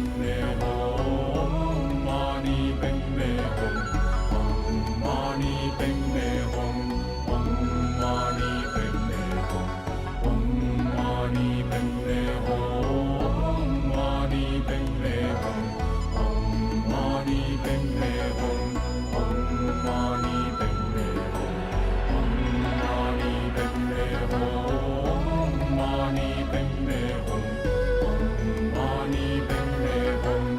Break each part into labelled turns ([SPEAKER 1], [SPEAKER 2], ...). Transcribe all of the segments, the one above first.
[SPEAKER 1] Padme Hum, Mani Padme Hum, Mani Padme Hum, Mani Padme Hum, Mani Padme Hum, Mani Padme Hum, Mani Padme Hum, Mani Padme Hum, Mani Padme Hum, Mani Padme Hum, Mani Padme Hum.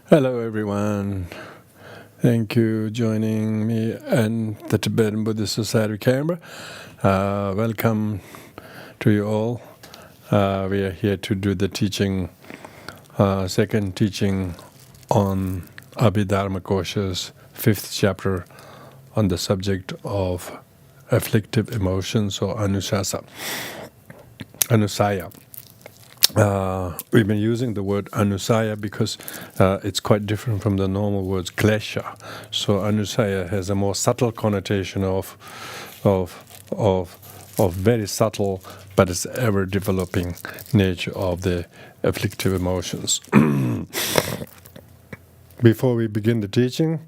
[SPEAKER 2] Hello everyone. Thank you joining me and the Tibetan Buddhist Society of Canberra. Welcome to you all. We are here to do the teaching, second teaching on Abhidharmakosha's 5th chapter on the subject of afflictive emotions or anusaya. We've been using the word anusaya because it's quite different from the normal words klesha. So anusaya has a more subtle connotation of very subtle, but it's ever developing nature of the afflictive emotions. Before we begin the teaching,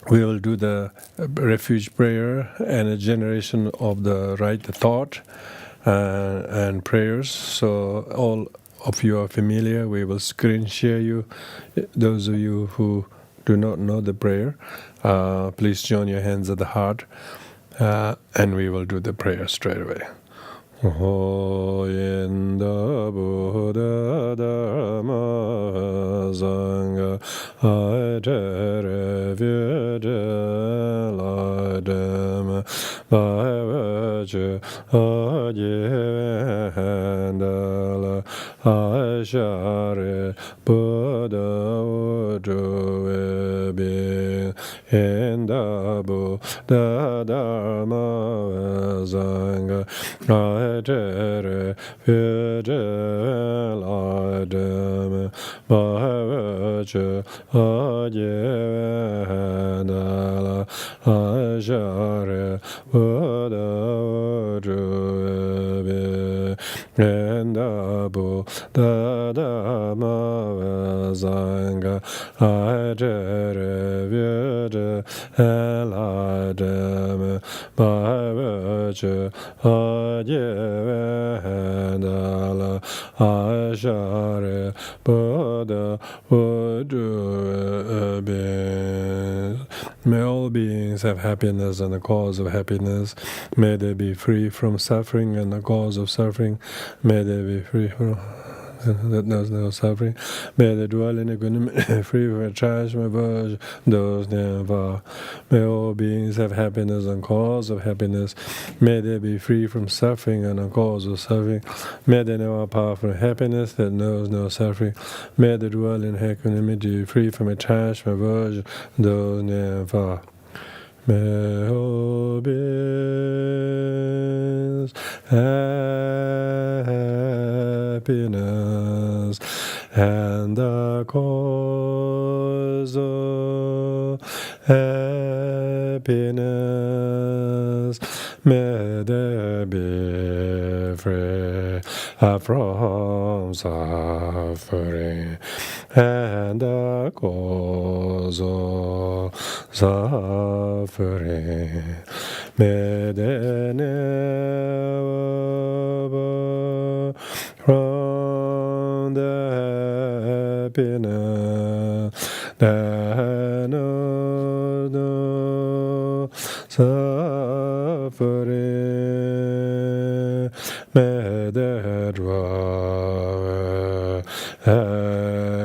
[SPEAKER 2] we will do the refuge prayer and a generation of the right thought and prayers. So all of you are familiar. We will screen share you. Those of you who do not know the prayer, please join your hands at the heart, and we will do the prayer straight away. Oyenda Buddha Dharma Asanga Aitere Vyede Ladema Bhavaja Ajivendala Aishare Buddha Uduwebi Enda Buddha Dharma Asanga Aitere Vyede Ladema Bhavaja Ajivendala Aishare Buddha Uduwebi Enda Buddha Dharma Asanga Aitere Vyede Ladema Bhavaja Ajivendala Aishare Buddha Uduwebi. May all beings have happiness and the cause of happiness. May they be free from suffering and the cause of suffering. May they be free from that knows no suffering. May they dwell in equanimity, free from attachment, aversion, those never. May all beings have happiness and cause of happiness. May they be free from suffering and the cause of suffering. May they know a path from happiness that knows no suffering. May they dwell in equanimity, free from attachment, aversion, those never. May all beings happiness and the cause of happiness. May they be free from suffering and the cause of suffering. May they never from the happiness that knows no suffering. May they dwell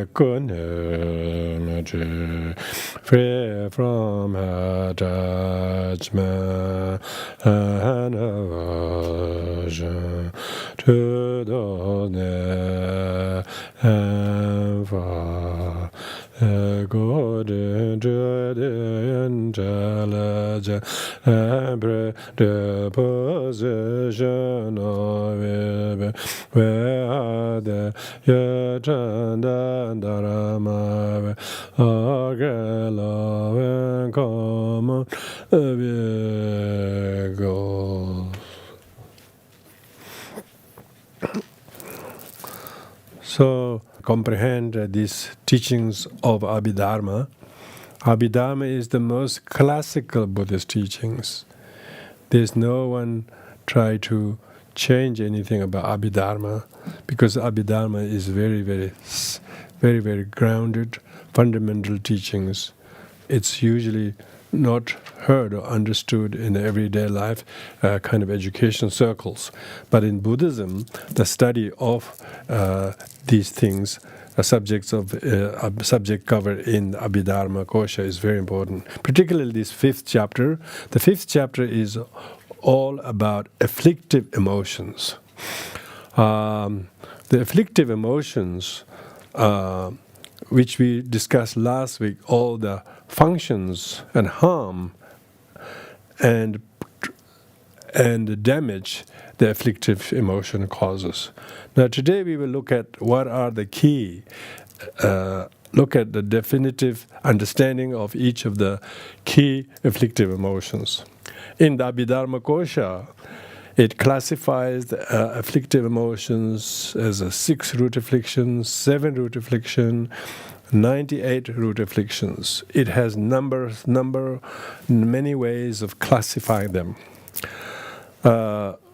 [SPEAKER 2] equanimity, free from attachment and aversion to those near and far. According to the intelligence and predisposition of it, where the Yatanda Dharma Agela and common vehicles. So, comprehend these teachings of Abhidharma. Abhidharma is the most classical Buddhist teachings. There's no one try to change anything about Abhidharma because Abhidharma is very, very grounded, fundamental teachings. It's usually not heard or understood in the everyday life kind of education circles. But in Buddhism, the study of these things subject covered in Abhidharmakosha is very important, particularly this 5th chapter. The 5th chapter is all about afflictive emotions. The afflictive emotions, which we discussed last week, all the functions and harm and the damage the afflictive emotion causes. Now today we will look at what are the key, look at the definitive understanding of each of the key afflictive emotions. In the Abhidharmakosha, it classifies the afflictive emotions as a 6 root afflictions, 7 root affliction, 98 root afflictions. It has many ways of classifying them.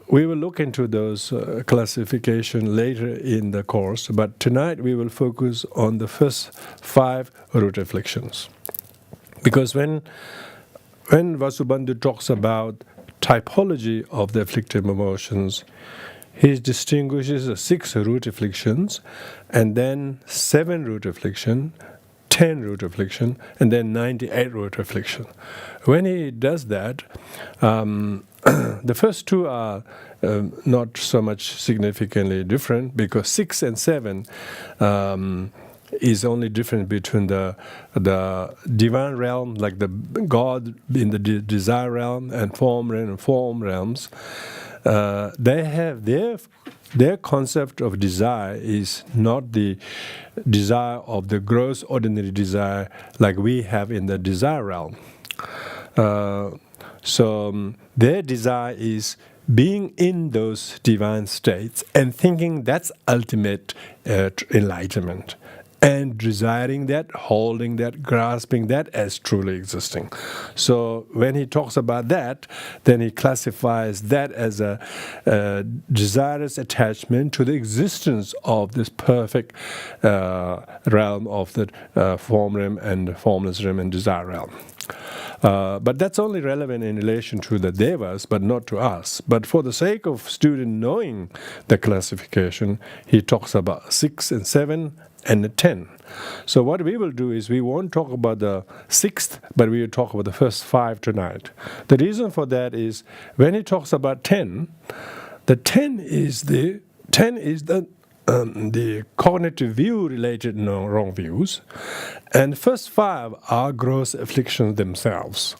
[SPEAKER 2] We will look into those classification later in the course, but tonight we will focus on the first 5 root afflictions. Because when Vasubandu talks about typology of the afflictive emotions, he distinguishes the 6 root afflictions, and then 7 root affliction, 10 root affliction, and then 98 root affliction. When he does that, the first 2 are not so much significantly different, because 6 and 7 is only different between the divine realm, like the God in the desire realm, and form realms. They have their concept of desire is not the desire of the gross ordinary desire like we have in the desire realm. So their desire is being in those divine states and thinking that's ultimate enlightenment, and desiring that, holding that, grasping that as truly existing. So when he talks about that, then he classifies that as a desirous attachment to the existence of this perfect realm of the form realm and formless realm and desire realm. But that's only relevant in relation to the devas, but not to us. But for the sake of student knowing the classification, he talks about 6 and 7 and the 10. So what we will do is we won't talk about the 6th, but we will talk about the first 5 tonight. The reason for that is when he talks about 10, the 10 is the cognitive view related wrong views, and the first 5 are gross afflictions themselves.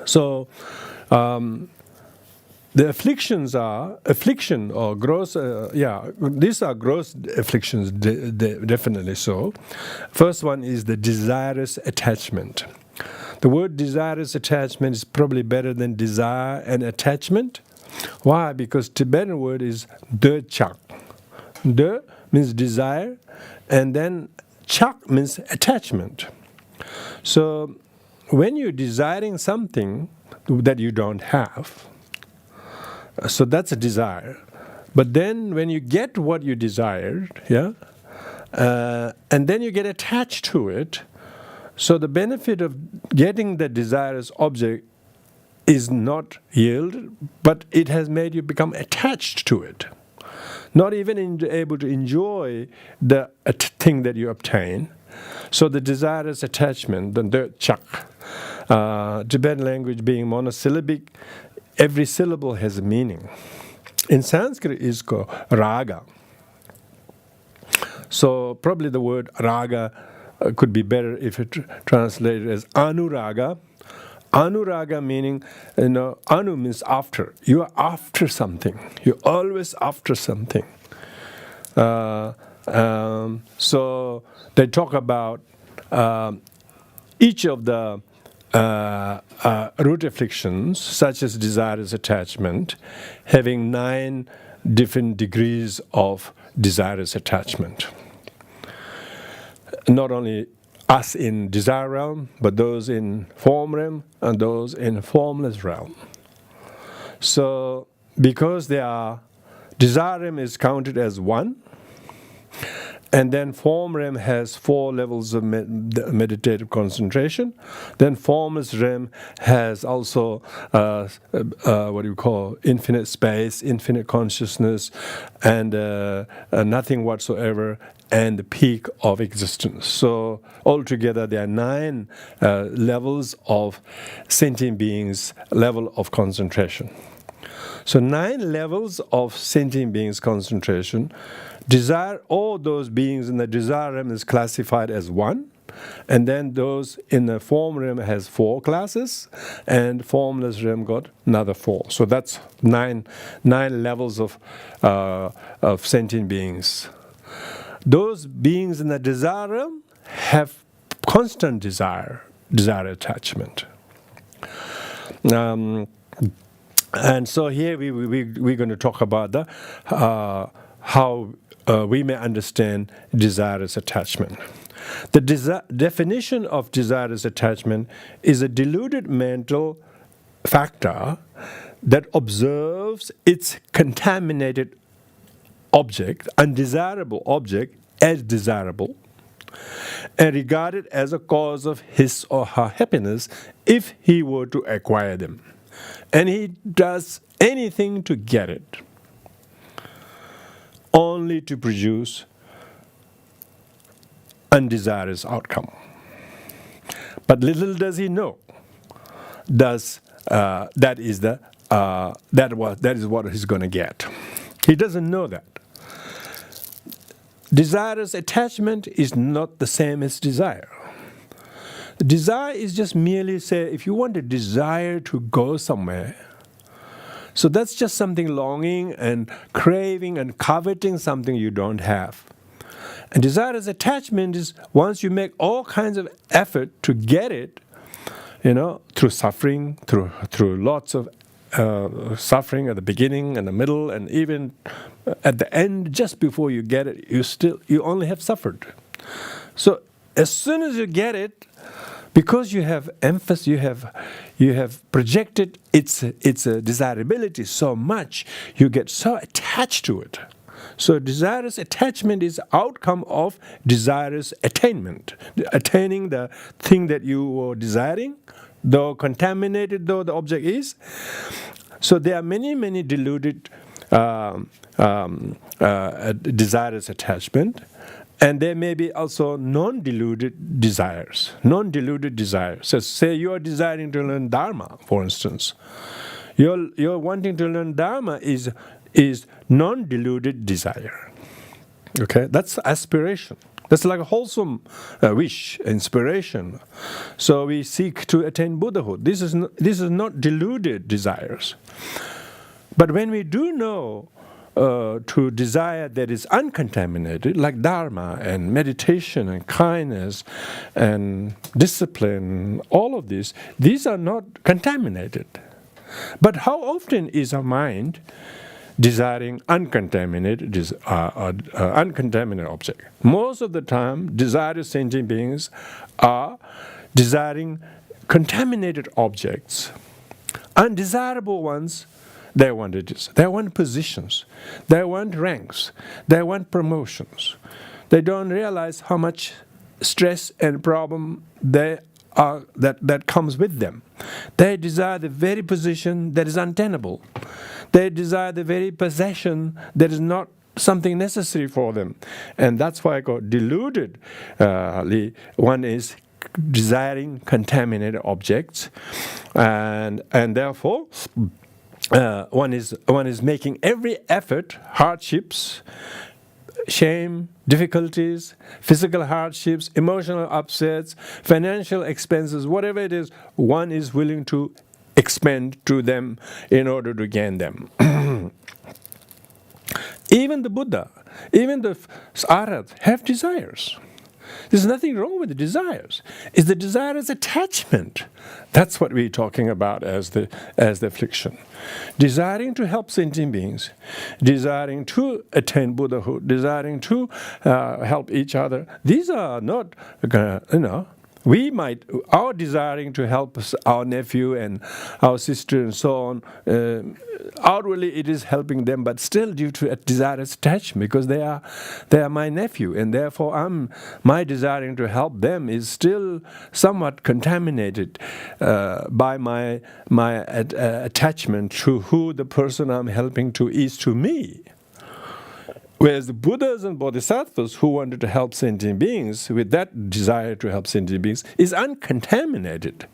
[SPEAKER 2] So the afflictions are affliction or gross, these are gross afflictions, definitely so. First one is the desirous attachment. The word desirous attachment is probably better than desire and attachment. Why? Because Tibetan word is chak. De means desire, and then chak means attachment. So when you're desiring something that you don't have, so that's a desire. But then when you get what you desired, and then you get attached to it, so the benefit of getting the desirous object is not yield, but it has made you become attached to it. Not even able to enjoy the thing that you obtain. So the desirous attachment, the chak, Tibetan language being monosyllabic, every syllable has a meaning. In Sanskrit is called raga. So probably the word raga could be better if it translated as anuraga. Anuraga meaning, anu means after. You are after something. You're always after something. So they talk about each of the root afflictions, such as desirous attachment, having 9 different degrees of desirous attachment. Not only us in desire realm, but those in form realm and those in formless realm. So, because they are, desire realm is counted as 1, and then form realm has 4 levels of meditative concentration. Then formless realm has also infinite space, infinite consciousness, and nothing whatsoever, and the peak of existence. So altogether there are 9 levels of sentient beings, level of concentration. So 9 levels of sentient beings concentration. Desire, all those beings in the desire realm is classified as 1, and then those in the form realm has 4 classes, and formless realm got another 4. So that's 9 levels of sentient beings. Those beings in the desire realm have constant desire attachment. And so here we're going to talk about the how we may understand desirous attachment. The definition of desirous attachment is a deluded mental factor that observes its contaminated object, undesirable object, as desirable, and regard it as a cause of his or her happiness if he were to acquire them. And he does anything to get it, only to produce undesirous outcome. But little does he know, that is what he's going to get. He doesn't know that. Desirous attachment is not the same as desire. Desire is just merely, say, if you want a desire to go somewhere, so that's just something longing and craving and coveting something you don't have. And desirous attachment is once you make all kinds of effort to get it, through suffering, through lots of suffering at the beginning and the middle and even at the end, just before you get it, you only have suffered. So as soon as you get it, because you have emphasis, you have projected its desirability so much, you get so attached to it. So desirous attachment is outcome of desirous attainment, attaining the thing that you were desiring, though contaminated though the object is. So there are many deluded desirous attachment, and there may be also non-deluded desires. Non-deluded desires. So say you are desiring to learn Dharma, for instance. You're wanting to learn Dharma is non-deluded desire. Okay, that's aspiration. That's like a wholesome wish, inspiration. So we seek to attain Buddhahood. This is not deluded desires. But when we do know to desire that is uncontaminated, like Dharma and meditation and kindness and discipline, all of these are not contaminated. But how often is our mind desiring uncontaminated object? Most of the time, desirous sentient beings are desiring contaminated objects. Undesirable ones, they want positions, they want ranks, they want promotions. They don't realize how much stress and problem that comes with them. They desire the very position that is untenable. They desire the very possession that is not something necessary for them. And that's why I got deluded. One is desiring contaminated objects, and therefore one is making every effort, hardships, shame, difficulties, physical hardships, emotional upsets, financial expenses, whatever it is, one is willing to expend to them in order to gain them. Even the Buddha, even the Arhat have desires. There's nothing wrong with the desires. It's the desirous attachment. That's what we're talking about as the affliction. Desiring to help sentient beings, desiring to attain Buddhahood, desiring to help each other. These are not, our desiring to help our nephew and our sister and so on, outwardly it is helping them, but still due to a desirous attachment, because they are my nephew, and therefore my desiring to help them is still somewhat contaminated by my attachment to who the person I'm helping to is to me. Whereas the Buddhas and Bodhisattvas who wanted to help sentient beings with that desire to help sentient beings is uncontaminated.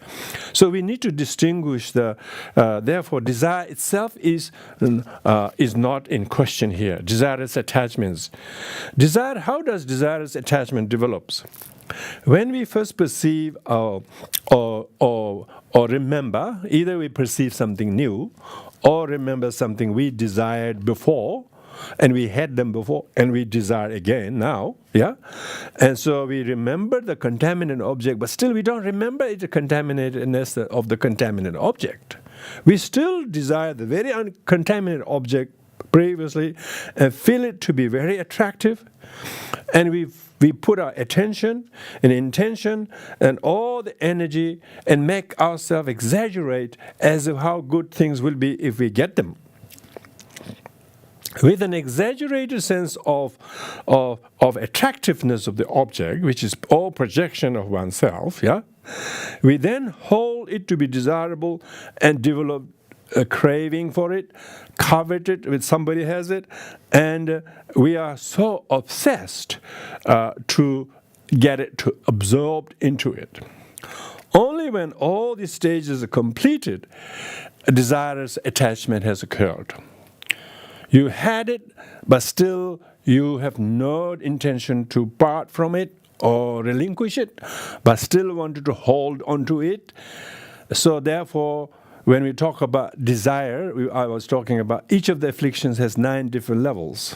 [SPEAKER 2] So we need to distinguish the, therefore desire itself is not in question here. Desirous attachments. How does desirous attachment develops? When we first perceive or remember, either we perceive something new or remember something we desired before, and we had them before, and we desire again now, yeah? And so we remember the contaminant object, but still we don't remember the contaminatedness of the contaminant object. We still desire the very uncontaminated object previously and feel it to be very attractive, and we put our attention and intention and all the energy and make ourselves exaggerate as to how good things will be if we get them. With an exaggerated sense of attractiveness of the object, which is all projection of oneself, yeah, we then hold it to be desirable and develop a craving for it, covet it when somebody has it, and we are so obsessed to get it to absorbed into it. Only when all these stages are completed, a desirous attachment has occurred. You had it, but still you have no intention to part from it or relinquish it, but still wanted to hold onto it. So therefore, when we talk about desire, I was talking about each of the afflictions has 9 different levels.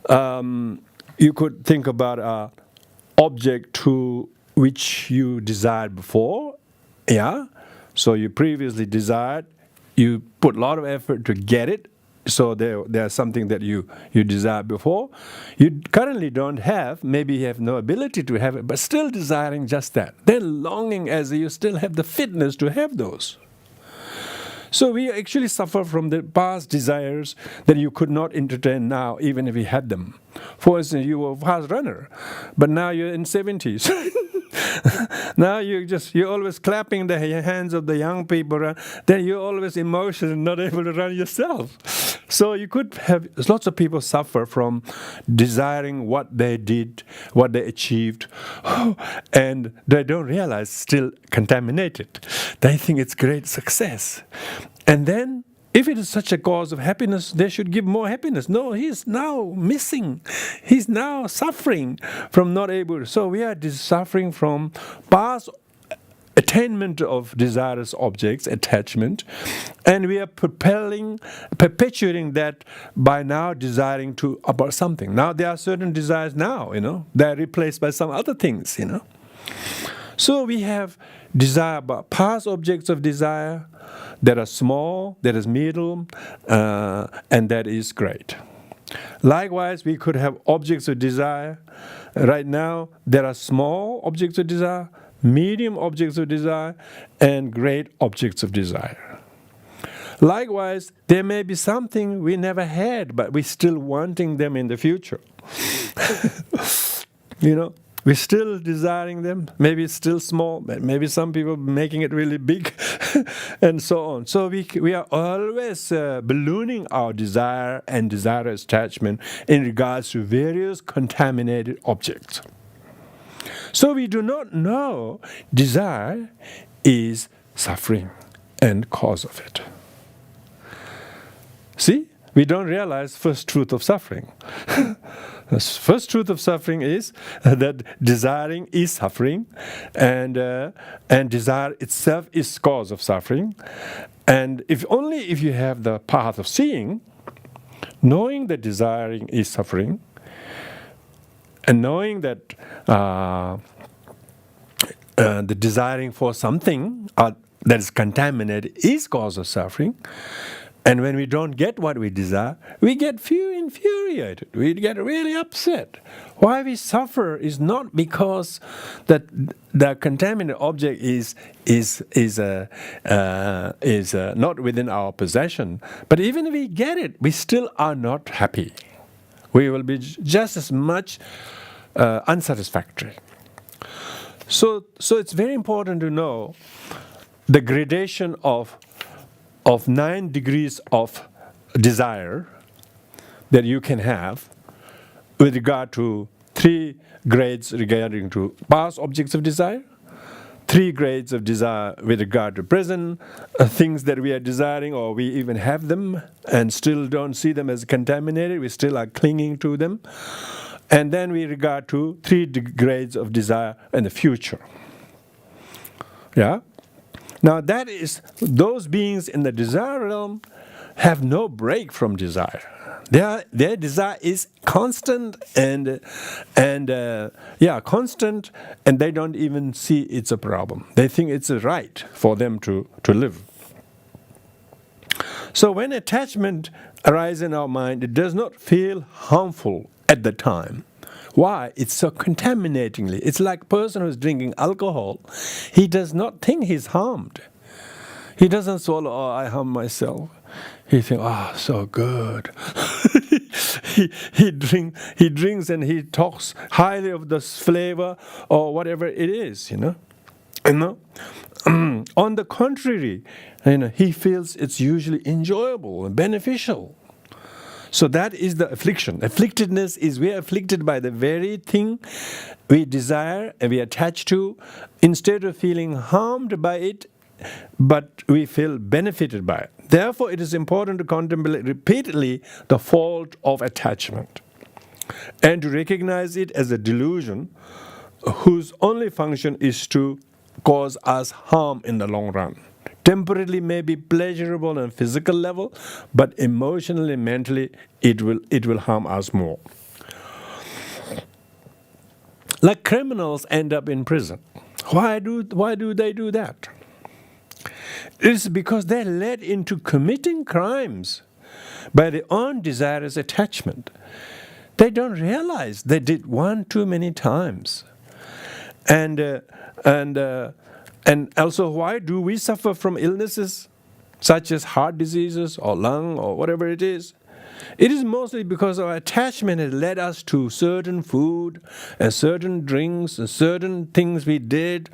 [SPEAKER 2] You could think about an object to which you desired before, yeah? So you previously desired, you put a lot of effort to get it, so there's something that you desired before. You currently don't have, maybe you have no ability to have it, but still desiring just that. Then longing as you still have the fitness to have those. So we actually suffer from the past desires that you could not entertain now, even if you had them. For instance, you were a fast runner, but now you're in 70s. Now you're always clapping the hands of the young people, then you're always emotional and not able to run yourself. So you could have, lots of people suffer from desiring what they did, what they achieved, and they don't realize still contaminated. They think it's great success. And then, if it is such a cause of happiness, they should give more happiness. No, he's now missing. He's now suffering from not able. So we are suffering from past attainment of desirous objects, attachment, and we are perpetuating that by now desiring to about something. Now there are certain desires now, they are replaced by some other things, So we have desire about past objects of desire that are small, that is middle, and that is great. Likewise, we could have objects of desire. Right now, there are small objects of desire, medium objects of desire, and great objects of desire. Likewise, there may be something we never had, but we're still wanting them in the future. We're still desiring them. Maybe it's still small, but maybe some people making it really big, and so on. So we are always ballooning our desire and desirous attachment in regards to various contaminated objects. So we do not know desire is suffering and cause of it. See? We don't realize first truth of suffering. The first truth of suffering is that desiring is suffering, and desire itself is cause of suffering. And if you have the path of seeing, knowing that desiring is suffering, and knowing that the desiring for something that is contaminated is cause of suffering, and when we don't get what we desire, we get infuriated. We get really upset. Why we suffer is not because that the contaminated object is not within our possession. But even if we get it, we still are not happy. We will be just as much unsatisfactory. So it's very important to know the gradation of 9 degrees of desire, that you can have with regard to 3 grades regarding to past objects of desire, 3 grades of desire with regard to present things that we are desiring, or we even have them and still don't see them as contaminated, we still are clinging to them. And then we regard to 3 grades of desire in the future. Yeah? Now that is, those beings in the desire realm have no break from desire. Their desire is constant constant, and they don't even see it's a problem. They think it's a right for them to live. So when attachment arises in our mind, it does not feel harmful at the time. Why? It's so contaminatingly. It's like a person who's drinking alcohol. He does not think he's harmed. He doesn't swallow, oh, I harm myself. He thinks, oh, so good. he drinks and he talks highly of this flavor or whatever it is, you know. On the contrary, he feels it's usually enjoyable and beneficial. So that is the affliction. Afflictedness is we are afflicted by the very thing we desire and we attach to. Instead of feeling harmed by it, but we feel benefited by it. Therefore, it is important to contemplate repeatedly the fault of attachment and to recognize it as a delusion whose only function is to cause us harm in the long run. Temporarily may be pleasurable on a physical level, but emotionally, mentally, it will harm us more. Like criminals end up in prison. Why do they do that? It's because they're led into committing crimes by their own desirous attachment. They don't realize they did one too many times. And also, why do we suffer from illnesses such as heart diseases or lung or whatever it is? It is mostly because our attachment has led us to certain food and certain drinks and certain things we did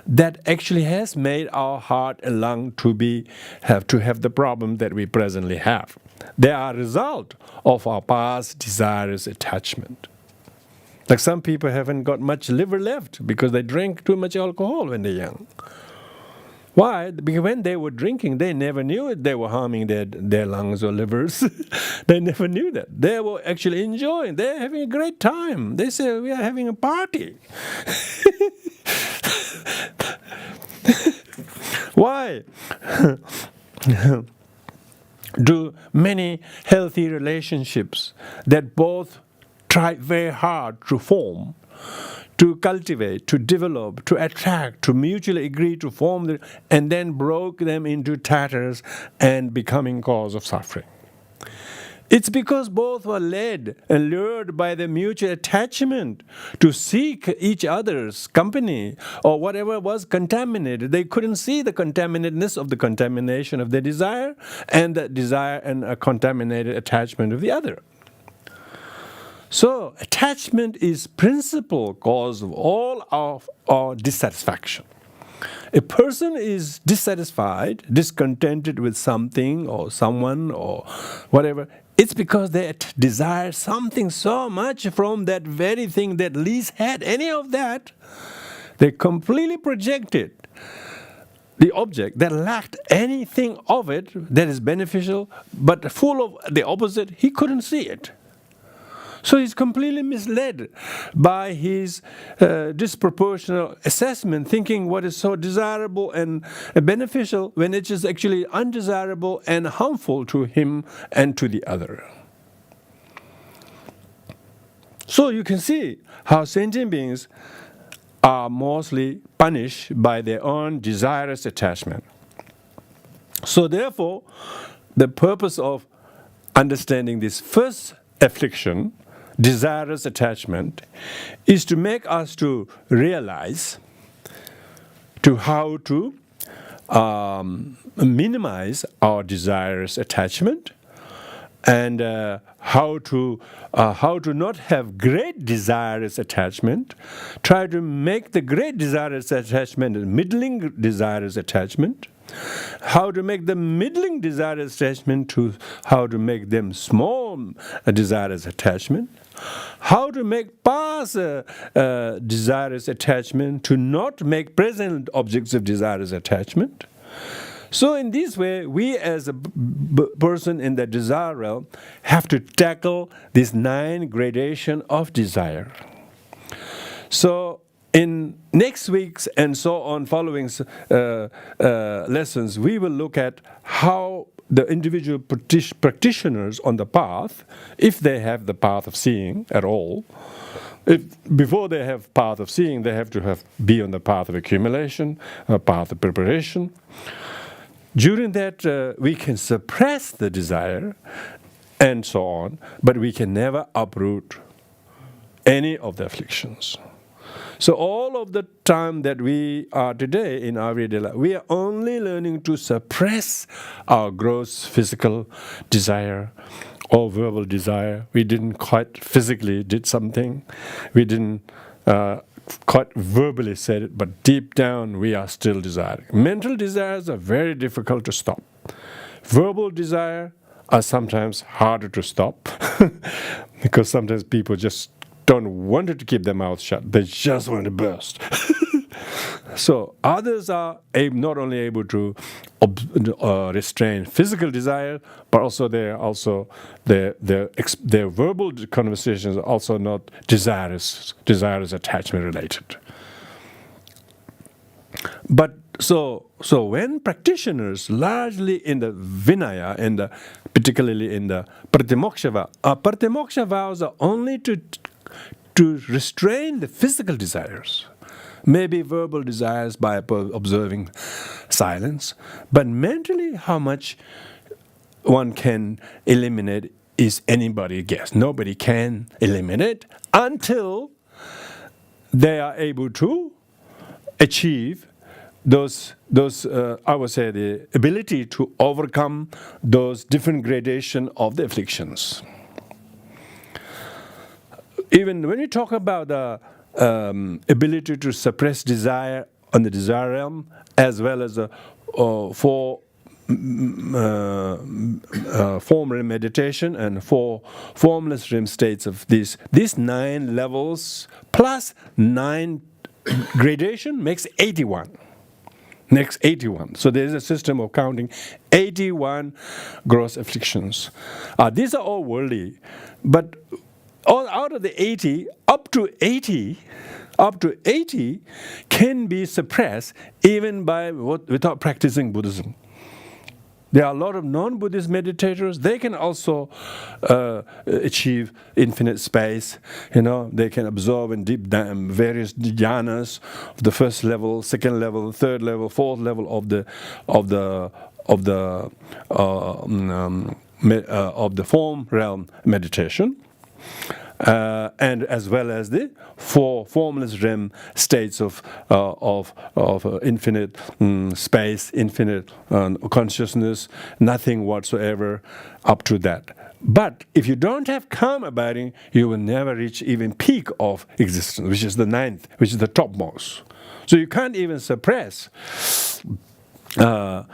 [SPEAKER 2] that actually has made our heart and lung to have the problem that we presently have. They are a result of our past desirous attachment. Like some people haven't got much liver left because they drank too much alcohol when they're young. Why? Because when they were drinking, they never knew it. They were harming their lungs or livers. They never knew that. They were actually enjoying. They're having a great time. They say, we are having a party. Why do many healthy relationships that both try very hard to form, to cultivate, to develop, to attract, to mutually agree to form, and then broke them into tatters and becoming cause of suffering? It's because both were led and lured by the mutual attachment to seek each other's company or whatever was contaminated. They couldn't see the contaminatedness of the contamination of their desire and the desire and a contaminated attachment of the other. So, attachment is principal cause of all of our dissatisfaction. A person is dissatisfied, discontented with something or someone or whatever. It's because they desire something so much from that very thing that least had any of that. They completely projected the object that lacked anything of it that is beneficial, but full of the opposite. He couldn't see it. So he's completely misled by his disproportionate assessment, thinking what is so desirable and beneficial when it is actually undesirable and harmful to him and to the other. So you can see how sentient beings are mostly punished by their own desirous attachment. So therefore, the purpose of understanding this first affliction, desirous attachment, is to make us to realize to how to minimize our desirous attachment and how to not have great desirous attachment, try to make the great desirous attachment a middling desirous attachment, how to make the middling desirous attachment to how to make them small desirous attachment, how to make past desirous attachment to not make present objects of desirous attachment. So in this way, we as a person in the desire realm have to tackle this 9 gradation of desire. So in next week's and so on following lessons, we will look at how the individual practitioners on the path, if they have the path of seeing at all, if before they have path of seeing, they have to be on the path of accumulation, a path of preparation. During that, we can suppress the desire and so on, but we can never uproot any of the afflictions. So all of the time that we are today in our everyday life, we are only learning to suppress our gross physical desire or verbal desire. We didn't quite physically did something. We didn't quite verbally said it, but deep down we are still desiring. Mental desires are very difficult to stop. Verbal desire are sometimes harder to stop because sometimes people just don't want to keep their mouth shut. They just want to burst. So others are not only able to restrain physical desire, but also their verbal conversations are also not desirous attachment related. But so when practitioners, largely in the Vinaya, particularly in the Pratimoksha vow, Pratimoksha vows are only to restrain the physical desires. Maybe verbal desires by observing silence, but mentally how much one can eliminate is anybody's guess. Nobody can eliminate until they are able to achieve those I would say the ability to overcome those different gradations of the afflictions. Even when you talk about the ability to suppress desire on the desire realm, as well as for formal meditation and for formless REM states of these 9 levels plus 9 gradation makes 81. Next 81. So there is a system of counting 81 gross afflictions. These are all worldly, but all out of the 80, up to 80 can be suppressed even without practicing Buddhism. There are a lot of non-Buddhist meditators. They can also achieve infinite space. They can absorb in deep various jhanas, the first level, second level, third level, fourth level of the form realm meditation. And as well as the 4 formless REM states of infinite space, infinite consciousness, nothing whatsoever up to that. But if you don't have calm abiding, you will never reach even peak of existence, which is the 9th, which is the topmost. So you can't even suppress. So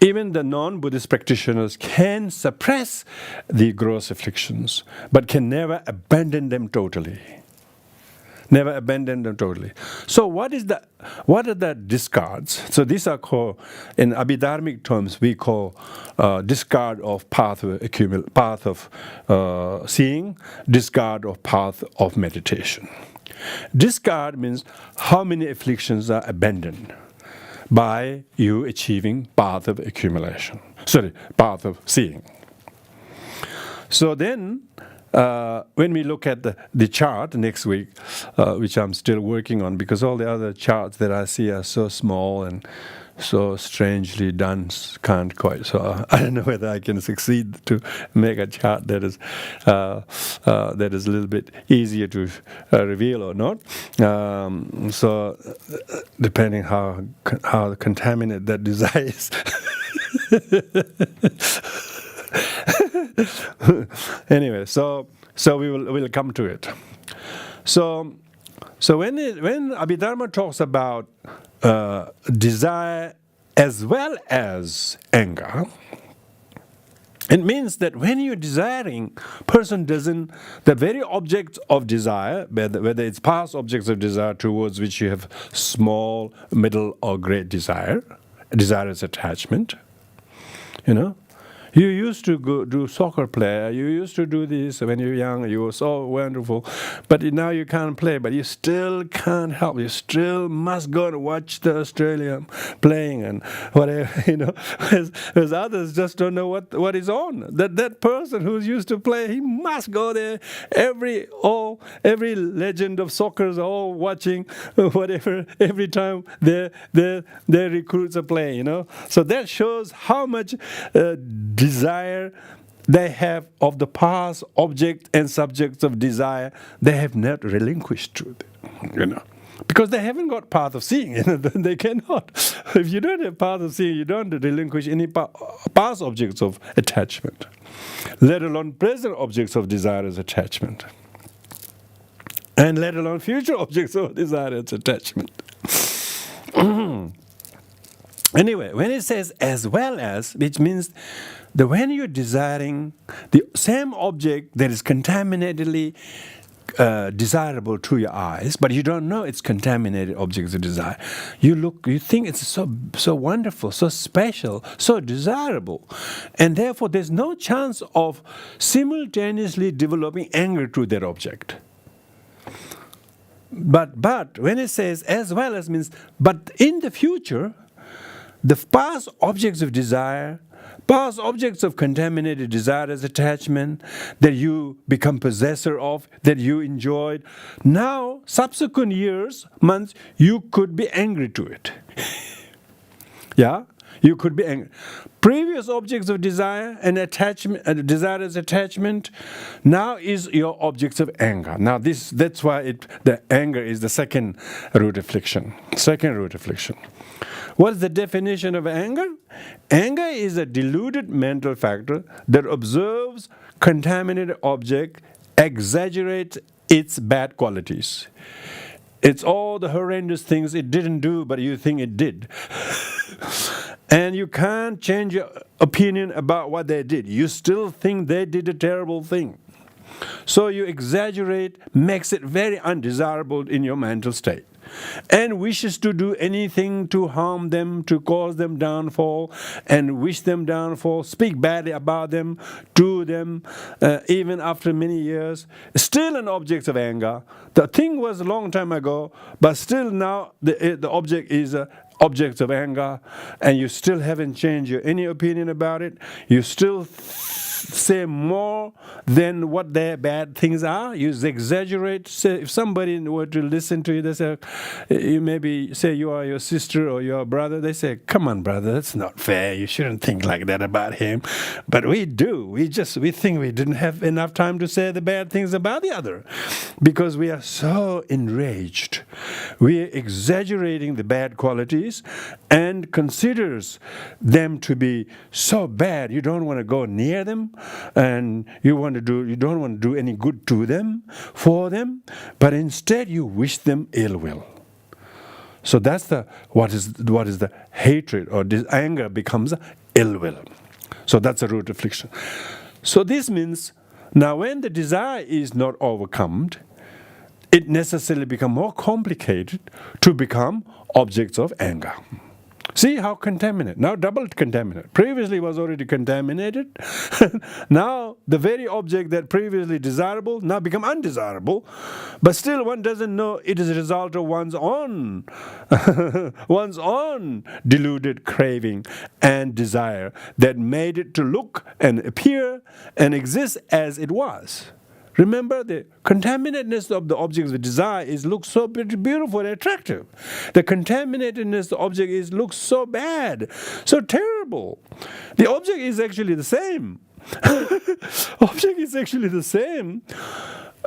[SPEAKER 2] even the non-Buddhist practitioners can suppress the gross afflictions, but can never abandon them totally. Never abandon them totally. So what are the discards? So these are called, in Abhidharmic terms, we call discard of path of seeing, discard of path of meditation. Discard means how many afflictions are abandoned by you achieving path of accumulation. Path of seeing. So then, when we look at the chart next week, which I'm still working on, because all the other charts that I see are so small and so strangely done, can't quite. So I don't know whether I can succeed to make a chart that is a little bit easier to reveal or not. So depending how contaminated that desire is. Anyway, so we'll come to it. So So when Abhidharma talks about desire as well as anger, it means that when you're desiring, person doesn't, the very objects of desire, whether it's past objects of desire towards which you have small, middle, or great desire is attachment, you know. You used to go do soccer play, you used to do this when you were young, you were so wonderful, but now you can't play, but you still can't help, you still must go and watch the Australia playing and whatever, you know, whereas others just don't know what is on. That person who's used to play, he must go there, every legend of soccer is all watching, whatever, every time their recruits are playing, you know. So that shows how much desire they have of the past object and subjects of desire, they have not relinquished truth, you know, because they haven't got path of seeing, you know, they cannot. If you don't have path of seeing, you don't relinquish any past objects of attachment, let alone present objects of desire as attachment, and let alone future objects of desire as attachment. Anyway, when it says as well as, which means that when you're desiring the same object that is contaminatedly desirable to your eyes, but you don't know it's contaminated objects of desire, you think it's so wonderful, so special, so desirable, and therefore there's no chance of simultaneously developing anger to that object. But when it says as well as, means but in the future, the past objects of desire, past objects of contaminated desire as attachment that you become possessor of, that you enjoyed, now, subsequent years, months, you could be angry to it. Yeah? You could be angry. Previous objects of desire and attachment, desire as attachment, now is your objects of anger. Now that's why the anger is the second root affliction. Second root affliction. What is the definition of anger? Anger is a deluded mental factor that observes contaminated object, exaggerates its bad qualities. It's all the horrendous things it didn't do, but you think it did. And you can't change your opinion about what they did. You still think they did a terrible thing. So you exaggerate, makes it very undesirable in your mental state, and wishes to do anything to harm them, to cause them downfall, and wish them downfall, speak badly about them, to them, even after many years. Still an object of anger. The thing was a long time ago, but still now the object is a object of anger, and you still haven't changed any opinion about it. You still say more than what their bad things are. You exaggerate. Say, if somebody were to listen to you, they say, you maybe say you are your sister or your brother. They say, "Come on, brother, that's not fair. You shouldn't think like that about him." But we do. We think we didn't have enough time to say the bad things about the other, because we are so enraged. We are exaggerating the bad qualities and considers them to be so bad. You don't want to go near them, and you don't want to do any good to them, for them, but instead you wish them ill will. So that's what is the hatred, or this anger becomes ill will. So that's a root affliction. So this means now when the desire is not overcome, it necessarily becomes more complicated to become objects of anger. See how contaminated, now double contaminated. Previously was already contaminated. Now the very object that previously desirable now become undesirable, but still one doesn't know it is a result of one's own deluded craving and desire that made it to look and appear and exist as it was. Remember, the contaminatedness of the objects of desire looks so beautiful and attractive. The contaminatedness of the object looks so bad, so terrible. The object is actually the same. Object is actually the same.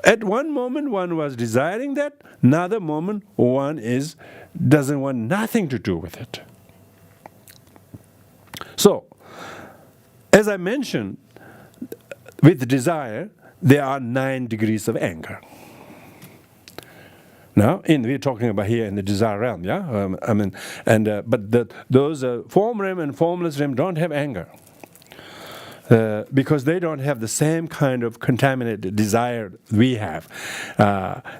[SPEAKER 2] At one moment one was desiring that, another moment one doesn't want nothing to do with it. So, as I mentioned, with desire, there are 9 degrees of anger. Now, we're talking about here in the desire realm, yeah. But those form realm and formless realm don't have anger. Because they don't have the same kind of contaminated desire we have.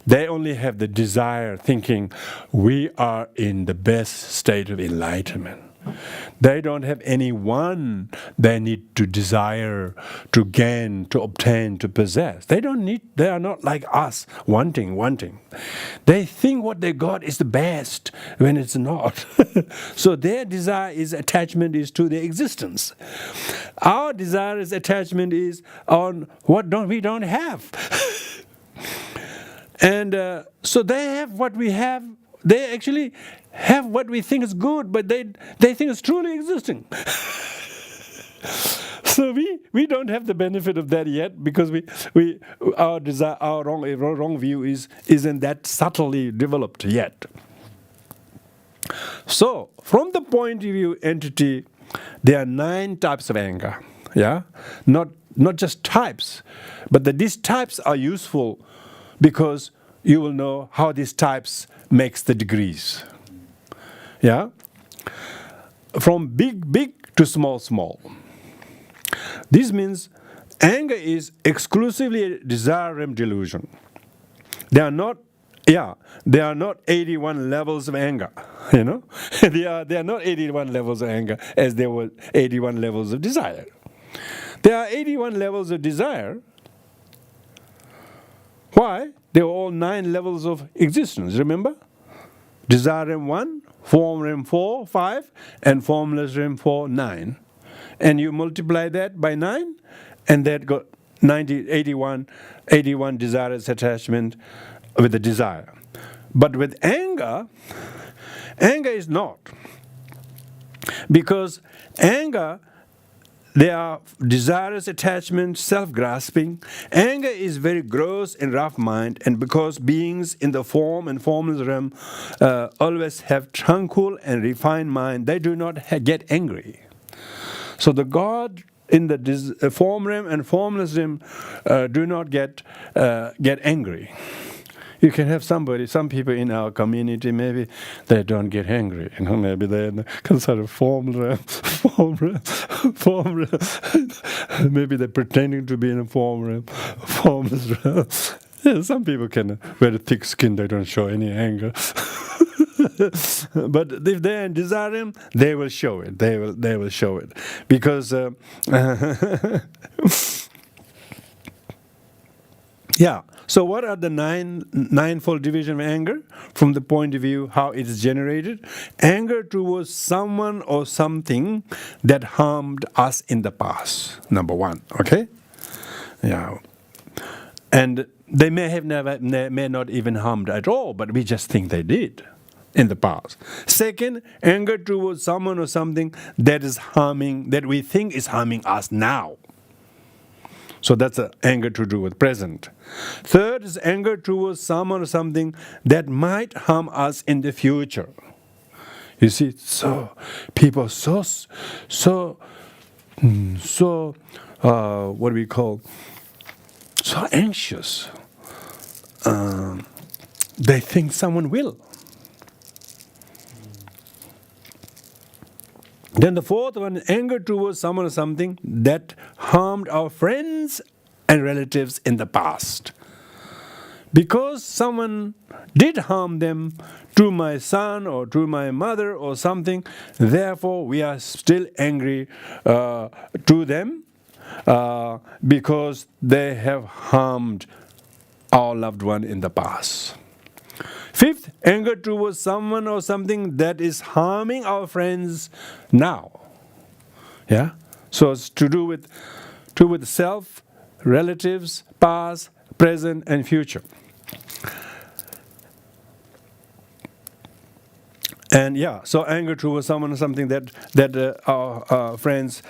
[SPEAKER 2] They only have the desire thinking we are in the best state of enlightenment. They don't have anyone they need to desire, to gain, to obtain, to possess. They are not like us, wanting. They think what they got is the best when it's not. So their desire is attachment is to their existence. Our desire is attachment is on what we don't have. And so they have what we have. They actually have what we think is good, but they think it's truly existing. So we don't have the benefit of that yet, because our desire, our wrong view isn't that subtly developed yet. So from the point of view entity, there are 9 types of anger. Yeah, not just types, but these types are useful because you will know how these types makes the degrees. Yeah? From big to small. This means anger is exclusively a desire realm delusion. There are not 81 levels of anger. You know? There are not 81 levels of anger as there were 81 levels of desire. There are 81 levels of desire. Why? They were all 9 levels of existence, remember? Desire realm 1, form realm 4, 5, and formless realm 4, 9. And you multiply that by 9, and that got 81 desires attachment with the desire. But with anger is not. Because anger, there are desires, attachment, self-grasping. Anger is very gross and rough mind, and because beings in the form and formless realm always have tranquil and refined mind, they do not get angry. So the God in the form realm and formless realm do not get angry. You can have some people in our community, maybe they don't get angry. You know, maybe they're in the sort of form realm. Maybe they're pretending to be in a form realm, formless realm. Yeah, some people can very thick skin, they don't show any anger. But if they're in desire realm, they will show it. They will show it, because yeah. So what are the ninefold division of anger? From the point of view how it is generated. Anger towards someone or something that harmed us in the past. Number 1, okay? Yeah. And they may not even harmed at all, but we just think they did in the past. Second, anger towards someone or something that we think is harming us now. So that's anger to do with present. Third is anger towards someone or something that might harm us in the future. You see, so people what do we call? So anxious. They think someone will. Then the fourth one, anger towards someone or something that harmed our friends and relatives in the past. Because someone did harm them, to my son or to my mother or something, therefore we are still angry to them because they have harmed our loved one in the past. Fifth, anger towards someone or something that is harming our friends now. Yeah? So it's to do with self, relatives, past, present, and future. And yeah, so anger towards someone or something that our friends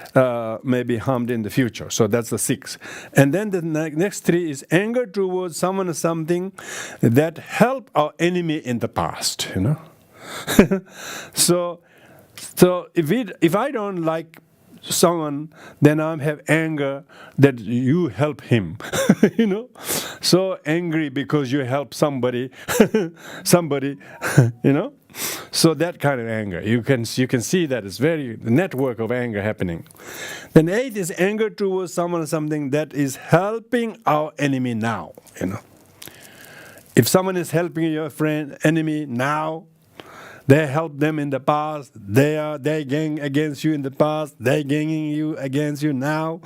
[SPEAKER 2] may be harmed in the future. So that's the 6. And then the next 3 is anger towards someone or something that helped our enemy in the past. You know, so if I don't like someone, then I have anger that you help him. So angry because you help somebody, So that kind of anger, you can see that it's very network of anger happening. Then 8 is anger towards someone or something that is helping our enemy now. If someone is helping your enemy now, they helped them in the past, they gang against you in the past, they ganging you against you now,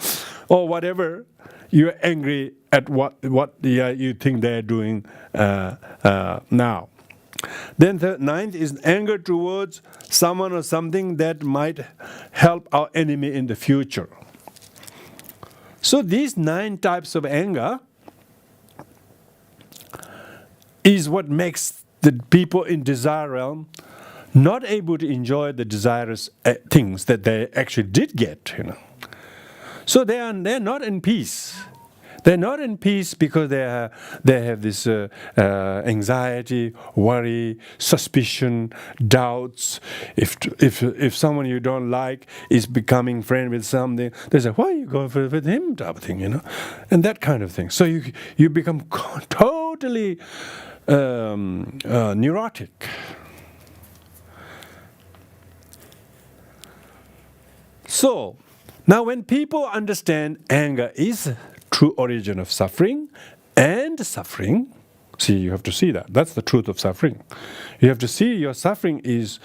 [SPEAKER 2] or whatever, you're angry at what you think they're doing now. Then the 9th is anger towards someone or something that might help our enemy in the future. So these 9 types of anger is what makes the people in desire realm not able to enjoy the desirous things that they actually did get. So they're not in peace. They're not in peace because they have this anxiety, worry, suspicion, doubts. If someone you don't like is becoming friend with something, they say, "Why are you going with him?" type of thing, and that kind of thing. So you become totally neurotic. So now when people understand anger is true origin of suffering, see, you have to see that. That's the truth of suffering. You have to see your suffering is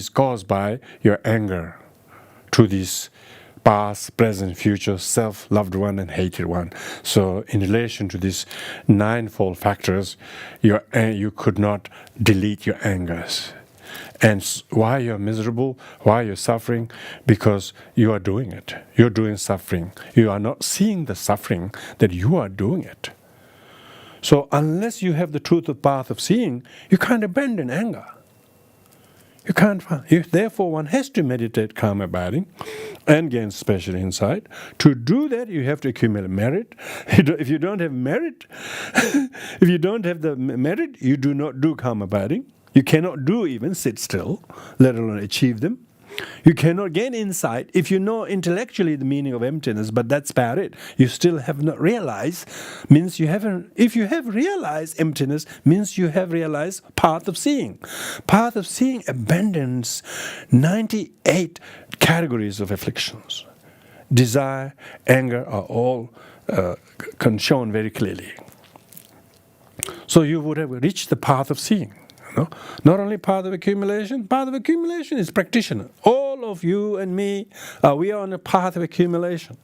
[SPEAKER 2] caused by your anger to this past, present, future, self, loved one, and hated one. So in relation to these 9-fold factors, you could not delete your angers. And why you're miserable, why you're suffering? Because you are doing it. You're doing suffering. You are not seeing the suffering that you are doing it. So unless you have the truth of path of seeing, you can't abandon anger. You can't. Therefore, one has to meditate calm abiding and gain special insight. To do that, you have to accumulate merit. If you don't have merit, if you don't have the merit, you do not do calm abiding. You cannot do even sit still, let alone achieve them. You cannot gain insight if you know intellectually the meaning of emptiness, but that's about it. You still have not realized, means you haven't. If you have realized emptiness, means you have realized path of seeing. Path of seeing abandons 98 categories of afflictions. Desire, anger are all shown very clearly. So you would have reached the path of seeing. Not only path of accumulation is practitioner. All of you and me, we are on a path of accumulation.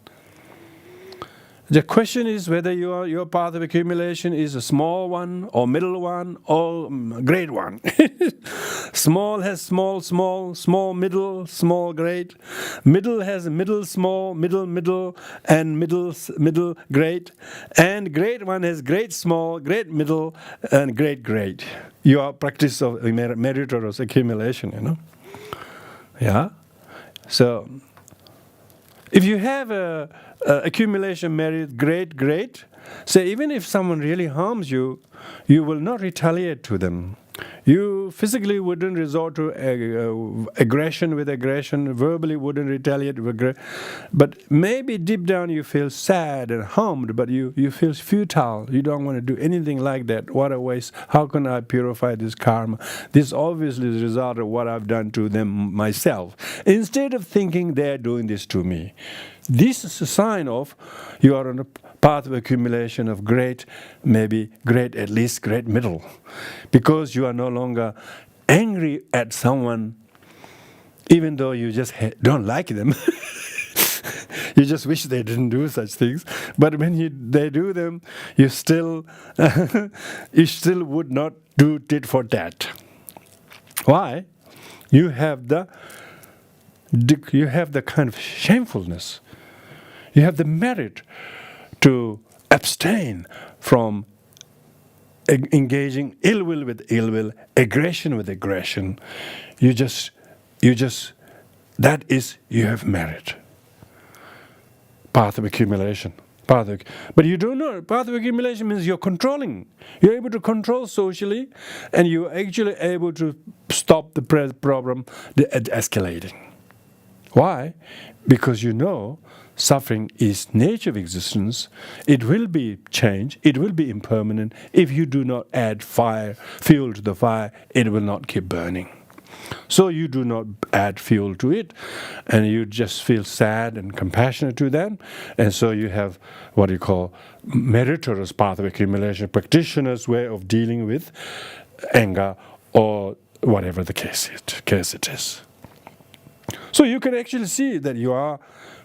[SPEAKER 2] The question is whether your path of accumulation is a small one, or middle one, or great one. Small has small, middle, small, great. Middle has middle, small, middle, and middle, great. And great one has great, small, great, middle, and great. Your practice of meritorious accumulation, Yeah? So, if you have a accumulation merit, great, say even if someone really harms you, you will not retaliate to them. You physically wouldn't resort to aggression with aggression, verbally wouldn't retaliate with aggression, but maybe deep down you feel sad and harmed, but you feel futile. You don't want to do anything like that. What a waste. How can I purify this karma? This obviously is a result of what I've done to them myself. Instead of thinking they're doing this to me. This is a sign of you are on a path of accumulation of great, maybe great, at least great middle. Because you are no longer angry at someone, even though you just don't like them. You just wish they didn't do such things. But when they do them, you still would not do tit for tat. Why? You have the kind of shamefulness. You have the merit to abstain from engaging ill will with ill will, aggression with aggression. You have merit. Path of accumulation. But you don't know. Path of accumulation means you're controlling. You're able to control socially, and you're actually able to stop the problem escalating. Why? Because you know suffering is nature of existence. It will be changed. It will be impermanent. If you do not add fuel to the fire, it will not keep burning. So you do not add fuel to it, and you just feel sad and compassionate to them. And so you have what you call meritorious path of accumulation, practitioner's way of dealing with anger or whatever the case it is. So you can actually see that you are,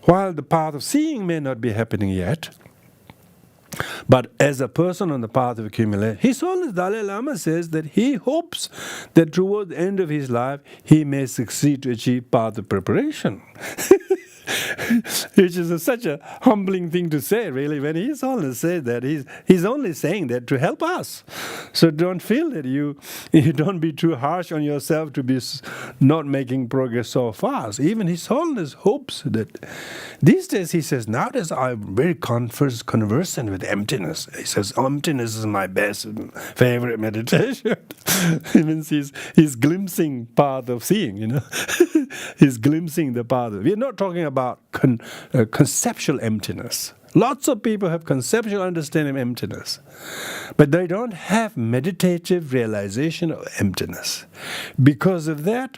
[SPEAKER 2] while the path of seeing may not be happening yet, but as a person on the path of accumulation, His Holiness Dalai Lama says that he hopes that toward the end of his life, he may succeed to achieve path of preparation. Which is such a humbling thing to say, really, when His Holiness says that. He's only saying that to help us. So don't feel that you don't be too harsh on yourself to be not making progress so fast. Even His Holiness hopes that these days, he says, nowadays I'm very conversant with emptiness. He says, emptiness is my best, favorite meditation. It means he's glimpsing path of seeing, He's glimpsing the path. We're not talking about conceptual emptiness. Lots of people have conceptual understanding of emptiness, but they don't have meditative realization of emptiness. Because of that,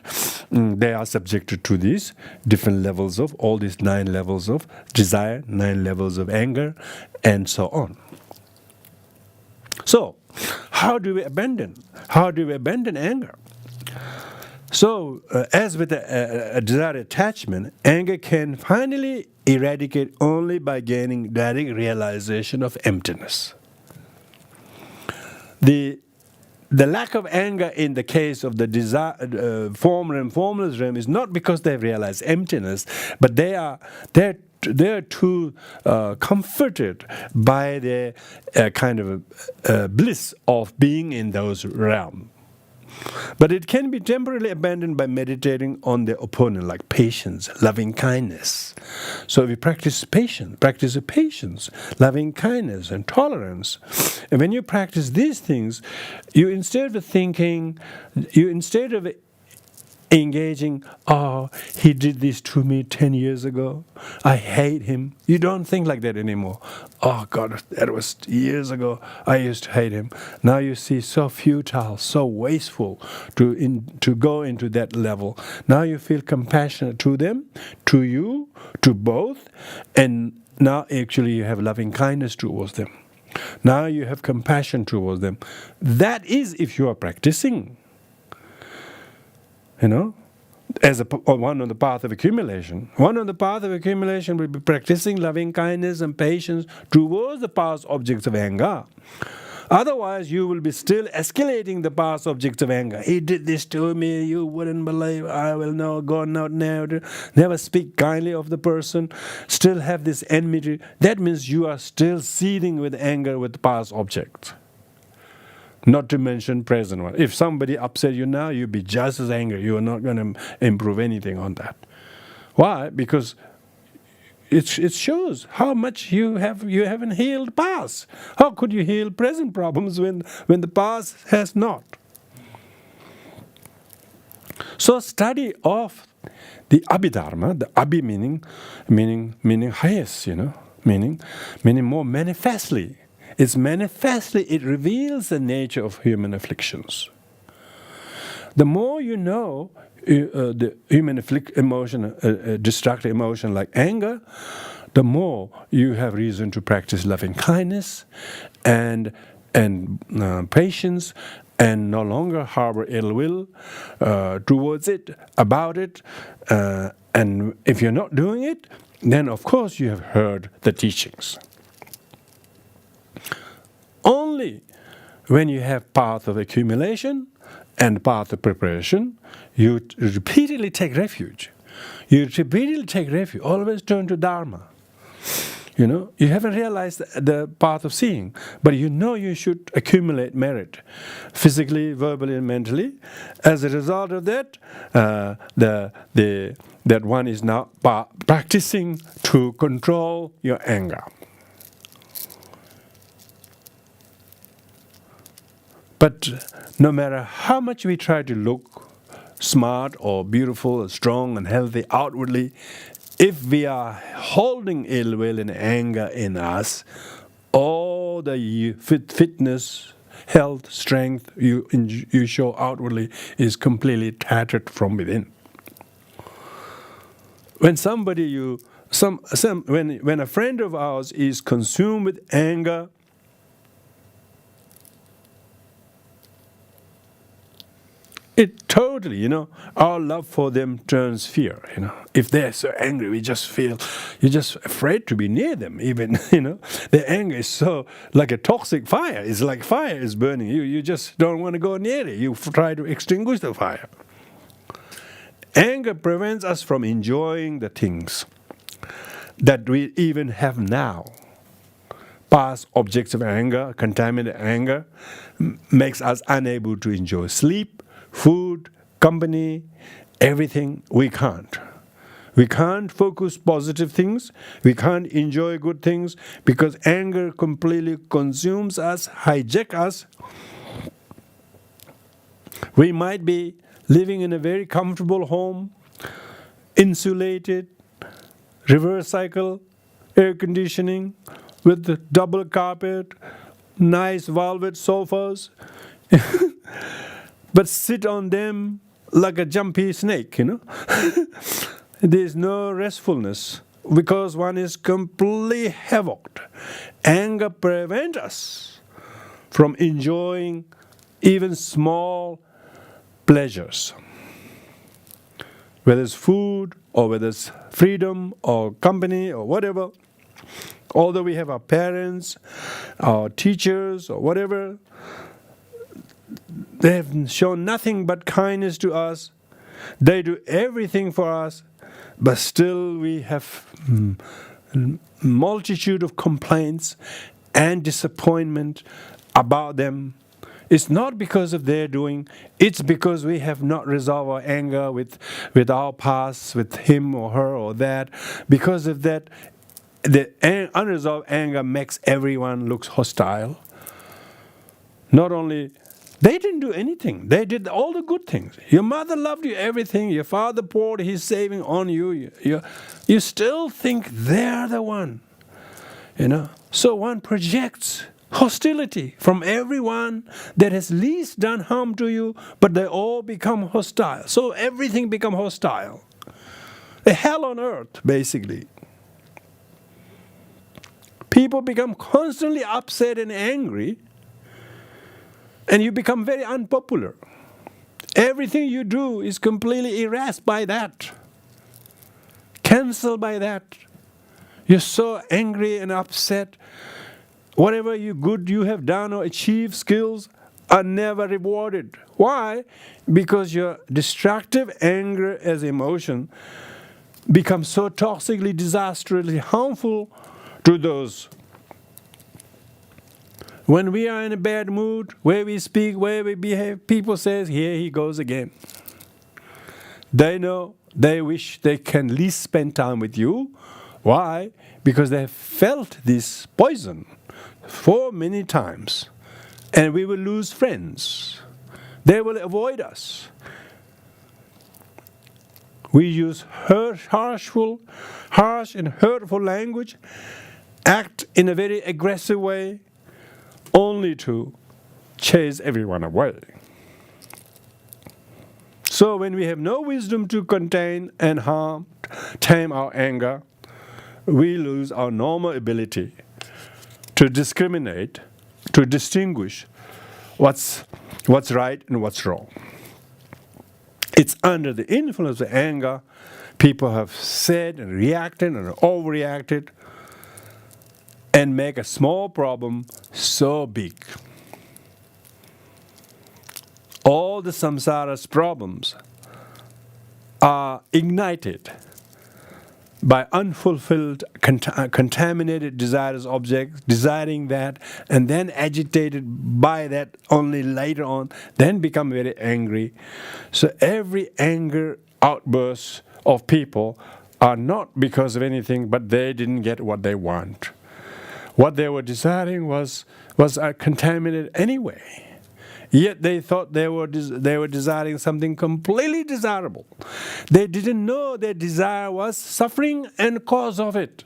[SPEAKER 2] they are subjected to these different levels of, all these 9 levels of desire, 9 levels of anger, and so on. So, how do we abandon? How do we abandon anger? So, as with a desire attachment, anger can finally eradicate only by gaining direct realization of emptiness. The lack of anger in the case of the desire, former and formless realm is not because they realize emptiness, but they're too comforted by the kind of bliss of being in those realms. But it can be temporarily abandoned by meditating on the opponent, like patience, loving kindness. So we practice patience, loving kindness, and tolerance. And when you practice these things, instead of engaging, he did this to me 10 years ago, I hate him. You don't think like that anymore. Oh God, that was years ago, I used to hate him. Now you see, so futile, so wasteful to go into that level. Now you feel compassionate to them, to you, to both, and now actually you have loving kindness towards them. Now you have compassion towards them. That is if you are practicing. As one on the path of accumulation. One on the path of accumulation will be practicing loving kindness and patience towards the past objects of anger. Otherwise, you will be still escalating the past objects of anger. He did this to me, you wouldn't believe, I will go not now. Never speak kindly of the person, still have this enmity. That means you are still seething with anger with the past objects. Not to mention present one. If somebody upset you now, you'll be just as angry. You are not going to improve anything on that. Why? Because it shows how much you haven't healed past. How could you heal present problems when the past has not? So study of the Abhidharma, the Abhi meaning highest, meaning more manifestly. It reveals the nature of human afflictions. The more you know the human destructive emotion like anger, the more you have reason to practice loving kindness and patience, and no longer harbor ill will towards it, about it. And if you're not doing it, then of course you have heard the teachings. Only when you have path of accumulation and path of preparation, you repeatedly take refuge. Always turn to Dharma. You haven't realized the path of seeing, but you should accumulate merit, physically, verbally, and mentally. As a result of that, that one is now practicing to control your anger. But no matter how much we try to look smart or beautiful or strong and healthy outwardly, if we are holding ill will and anger in us, all the fitness, health, strength you show outwardly is completely tattered from within. When when a friend of ours is consumed with anger, it totally, our love for them turns fear, If they're so angry, you're just afraid to be near them, even, Their anger is so like a toxic fire. It's like fire is burning you. You just don't want to go near it. You try to extinguish the fire. Anger prevents us from enjoying the things that we even have now. Past objects of anger, contaminated anger, makes us unable to enjoy sleep, food, company, everything. We can't. We can't focus positive things. We can't enjoy good things because anger completely consumes us, hijacks us. We might be living in a very comfortable home, insulated, reverse cycle, air conditioning, with the double carpet, nice velvet sofas, but sit on them like a jumpy snake, There's no restfulness because one is completely havocked. Anger prevents us from enjoying even small pleasures, whether it's food or whether it's freedom or company or whatever. Although we have our parents, our teachers or whatever, they have shown nothing but kindness to us. They do everything for us, but still we have multitude of complaints and disappointment about them. It's not because of their doing, it's because we have not resolved our anger with our past, with him or her or that. Because of that, the unresolved anger makes everyone look hostile. Not only, they didn't do anything, they did all the good things. Your mother loved you, everything, your father poured his saving on you. You still think they're the one. So one projects hostility from everyone that has least done harm to you, but they all become hostile. So everything becomes hostile. A hell on earth, basically. People become constantly upset and angry, and you become very unpopular. Everything you do is completely erased by that, cancelled by that. You're so angry and upset. Whatever good you have done or achieved, skills are never rewarded. Why? Because your destructive anger as emotion becomes so toxically, disastrously harmful to those. When we are in a bad mood, where we speak, where we behave, people say, here he goes again. They know, they wish they can at least spend time with you. Why? Because they have felt this poison for many times. And we will lose friends. They will avoid us. We use harsh and hurtful language, act in a very aggressive way, only to chase everyone away. So when we have no wisdom to contain and tame our anger, we lose our normal ability to discriminate, to distinguish what's right and what's wrong. It's under the influence of anger, people have said and reacted and overreacted and make a small problem so big. All the samsara's problems are ignited by unfulfilled, contaminated desires objects, desiring that, and then agitated by that only later on, then become very angry. So every anger outburst of people are not because of anything, but they didn't get what they want. What they were desiring was contaminated anyway. Yet they thought they were desiring something completely desirable. They didn't know their desire was suffering and cause of it.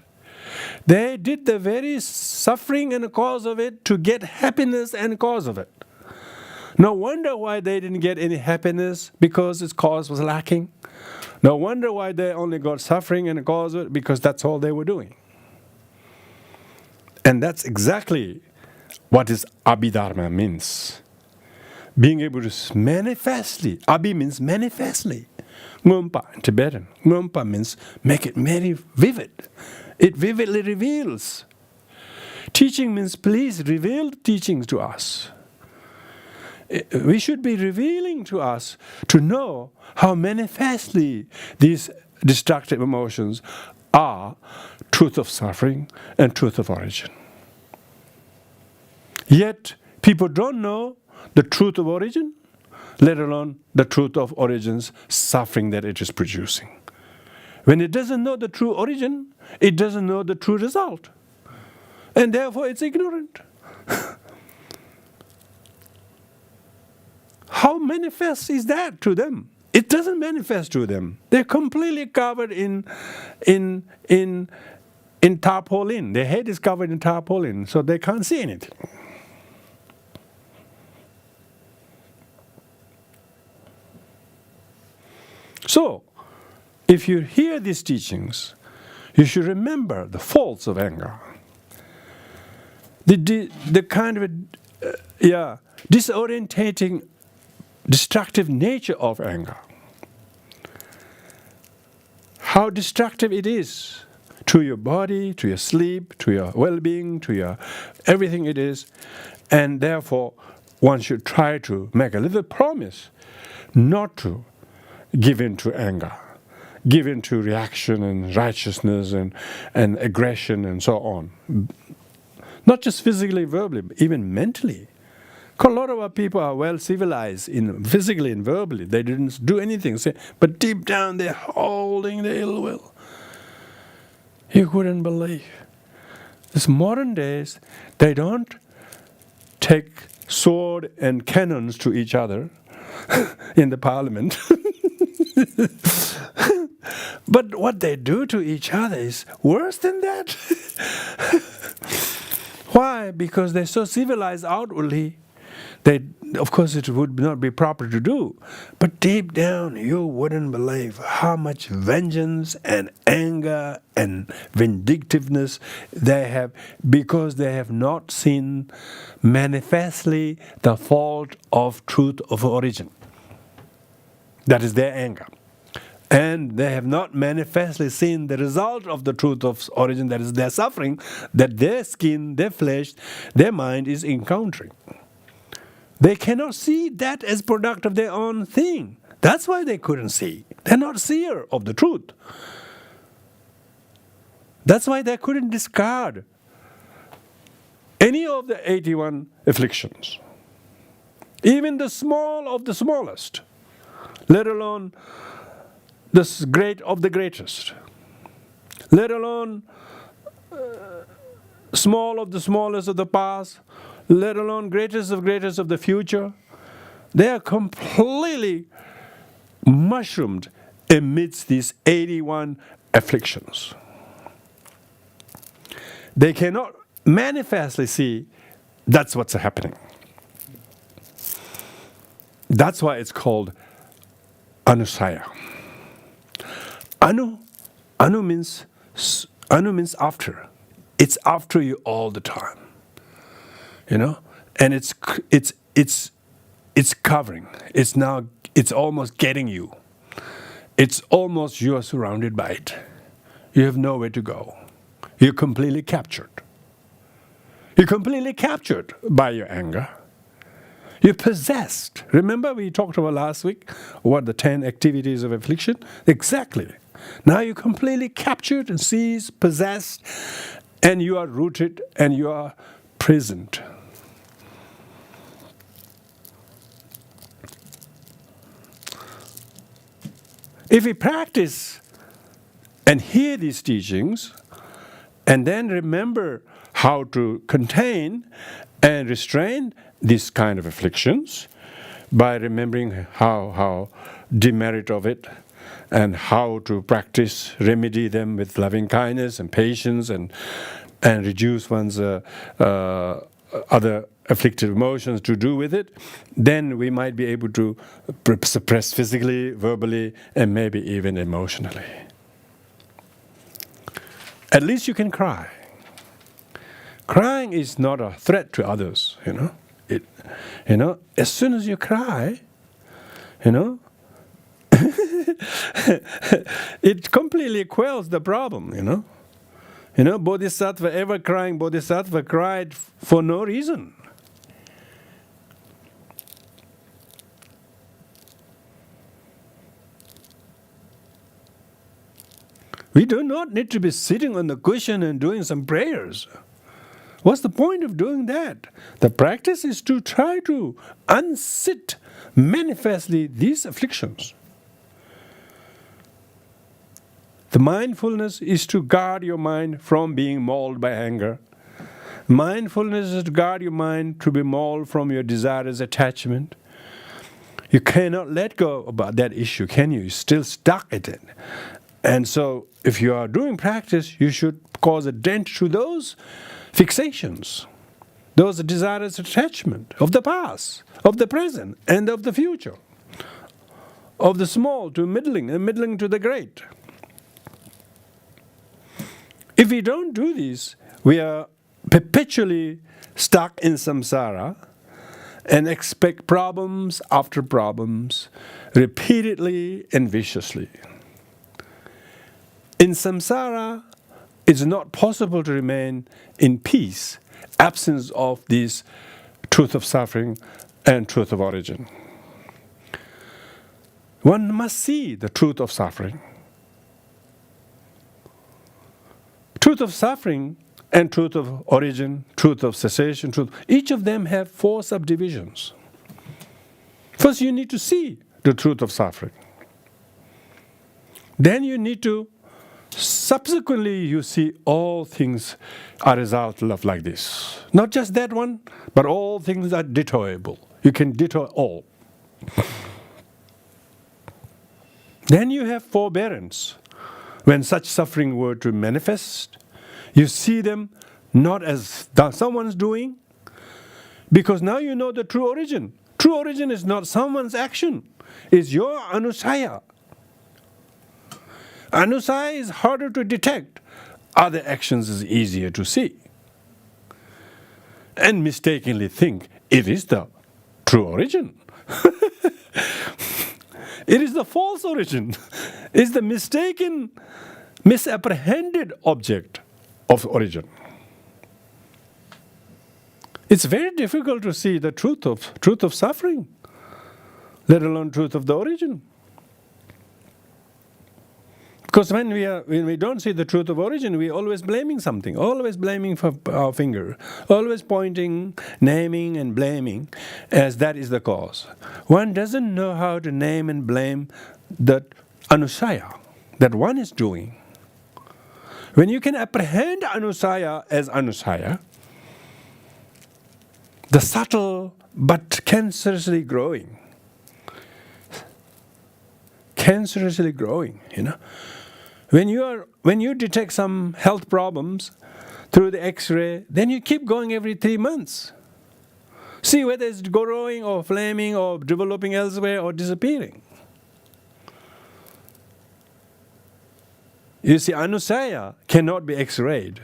[SPEAKER 2] They did the very suffering and cause of it to get happiness and cause of it. No wonder why they didn't get any happiness, because its cause was lacking. No wonder why they only got suffering and cause of it, because that's all they were doing. And that's exactly what is Abhidharma means. Being able to manifestly, Abhi means manifestly. Ngompa in Tibetan. Ngompa means make it very vivid. It vividly reveals. Teaching means please reveal teachings to us. We should be revealing to us to know how manifestly these destructive emotions are truth of suffering and truth of origin. Yet people don't know the truth of origin, let alone the truth of origin's suffering that it is producing. When it doesn't know the true origin, it doesn't know the true result. And therefore it's ignorant. How manifest is that to them? It doesn't manifest to them. They're completely covered in tarpaulin. Their head is covered in tarpaulin, so they can't see anything. So, if you hear these teachings, you should remember the faults of anger. The kind of disorientating, destructive nature of anger. How destructive it is to your body, to your sleep, to your well-being, to your everything it is. And therefore, one should try to make a little promise not to give in to anger, give in to reaction and righteousness and aggression and so on. Not just physically, verbally, but even mentally. A lot of our people are well civilized physically and verbally. They didn't do anything, but deep down they're holding the ill will. You couldn't believe. This modern days, they don't take sword and cannons to each other in the parliament. But what they do to each other is worse than that. Why? Because they're so civilized outwardly. Of course, it would not be proper to do. But deep down, you wouldn't believe how much vengeance and anger and vindictiveness they have, because they have not seen manifestly the fault of truth of origin. That is their anger. And they have not manifestly seen the result of the truth of origin, that is their suffering, that their skin, their flesh, their mind is encountering. They cannot see that as product of their own thing. That's why they couldn't see. They're not seer of the truth. That's why they couldn't discard any of the 81 afflictions. Even the small of the smallest, let alone the great of the greatest, let alone small of the smallest of the past, let alone greatest of the future. They are completely mushroomed amidst these 81 afflictions. They cannot manifestly see that's what's happening. That's why it's called anusaya. Anu means after. It's after you all the time. You know, and it's covering. It's almost getting you. It's almost you are surrounded by it. You have nowhere to go. You're completely captured. You're completely captured by your anger. You're possessed. Remember we talked about last week what the 10 activities of affliction? Exactly. Now you're completely captured and seized, possessed, and you are rooted and you are prisoned. If we practice and hear these teachings and then remember how to contain and restrain these kind of afflictions, by remembering how demerit of it, and how to practice, remedy them with loving kindness and patience, and reduce one's other afflictive emotions to do with it, then we might be able to suppress physically, verbally, and maybe even emotionally. At least you can cry. Crying is not a threat to others, As soon as you cry, it completely quells the problem, Bodhisattva, ever crying Bodhisattva, cried for no reason. We do not need to be sitting on the cushion and doing some prayers. What's the point of doing that? The practice is to try to unsit manifestly these afflictions. The mindfulness is to guard your mind from being mauled by anger. Mindfulness is to guard your mind to be mauled from your desires, attachment. You cannot let go about that issue, can you? You're still stuck in it. And so, if you are doing practice, you should cause a dent to those fixations, those desires, attachment of the past, of the present, and of the future, of the small to middling, and middling to the great. If we don't do this, we are perpetually stuck in samsara and expect problems after problems, repeatedly and viciously. In samsara, it's not possible to remain in peace, absence of this truth of suffering and truth of origin. One must see the truth of suffering. Truth of suffering and truth of origin, truth of cessation, each of them have 4 subdivisions. First, you need to see the truth of suffering. Then you need to, subsequently, you see all things are a result of like this. Not just that one, but all things are dittoable. You can ditto all. Then you have forbearance. When such suffering were to manifest, you see them not as someone's doing, because now you know the true origin. True origin is not someone's action, it's your anusaya. Anusaya is harder to detect, other actions is easier to see. And mistakenly think it is the true origin. It is the false origin. It's the mistaken, misapprehended object of origin. It's very difficult to see the truth of suffering, let alone truth of the origin. Because when we don't see the truth of origin, we're always blaming something, always blaming for our finger, always pointing, naming and blaming as that is the cause. One doesn't know how to name and blame that anusaya that one is doing. When you can apprehend anusaya as anusaya, the subtle but cancerously growing, When you detect some health problems through the X-ray, then you keep going every 3 months. See whether it's growing or flaming or developing elsewhere or disappearing. You see, anusaya cannot be X-rayed.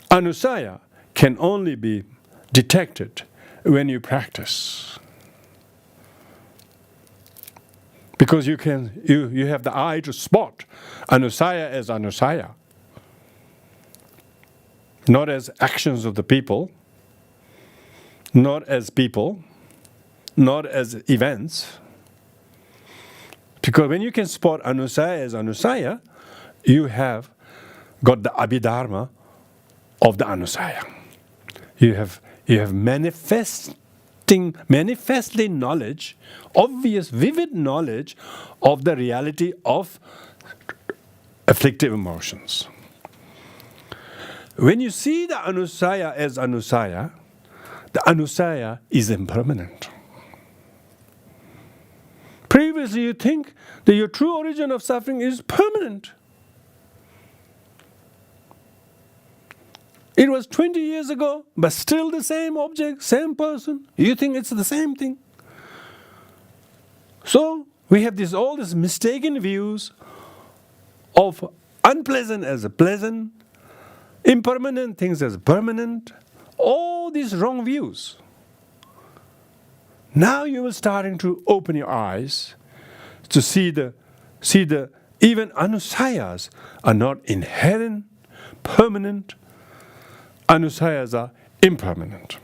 [SPEAKER 2] Anusaya can only be detected when you practice. Because you have the eye to spot anusaya as anusaya, not as actions of the people, not as people, not as events. Because when you can spot anusaya as anusaya, you have got the Abhidharma of the anusaya. You have manifestly knowledge, obvious, vivid knowledge of the reality of afflictive emotions. When you see the anusaya as anusaya, the anusaya is impermanent. Previously you think that your true origin of suffering is permanent. It was 20 years ago, but still the same object, same person. You think it's the same thing. So we have all these mistaken views of unpleasant as a pleasant, impermanent things as permanent, all these wrong views. Now you are starting to open your eyes to see the even anusayas are not inherent, permanent. Anusayas are impermanent,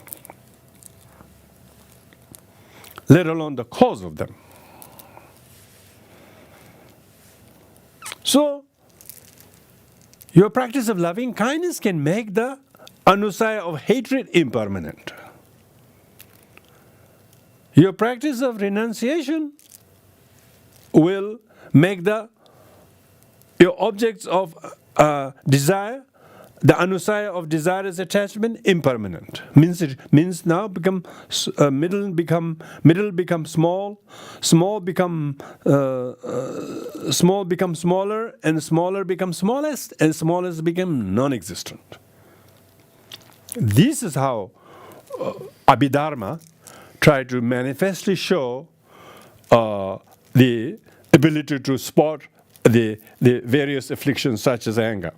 [SPEAKER 2] let alone the cause of them. So, your practice of loving kindness can make the anusaya of hatred impermanent. Your practice of renunciation will make your objects of desire, the anusaya of desirous attachment, impermanent. Means now middle become small, small become smaller, and smaller become smallest, and smallest become non-existent. This is how Abhidharma tried to manifestly show the ability to spot the various afflictions such as anger.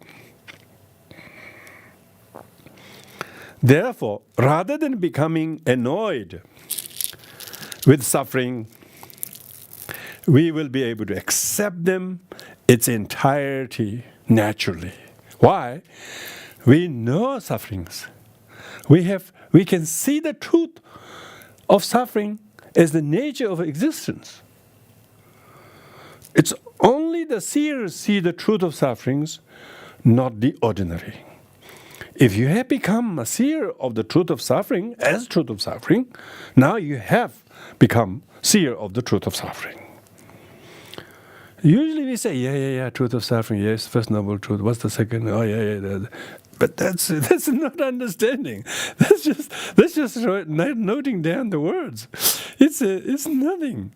[SPEAKER 2] Therefore, rather than becoming annoyed with suffering, we will be able to accept them its entirety naturally. Why? We know sufferings. We can see the truth of suffering as the nature of existence. It's only the seers see the truth of sufferings, not the ordinary. If you have become a seer of the truth of suffering, as truth of suffering, now you have become seer of the truth of suffering. Usually we say, yeah, truth of suffering, yes, first noble truth. What's the second? Oh, yeah. But that's not understanding. That's just noting down the words. It's nothing.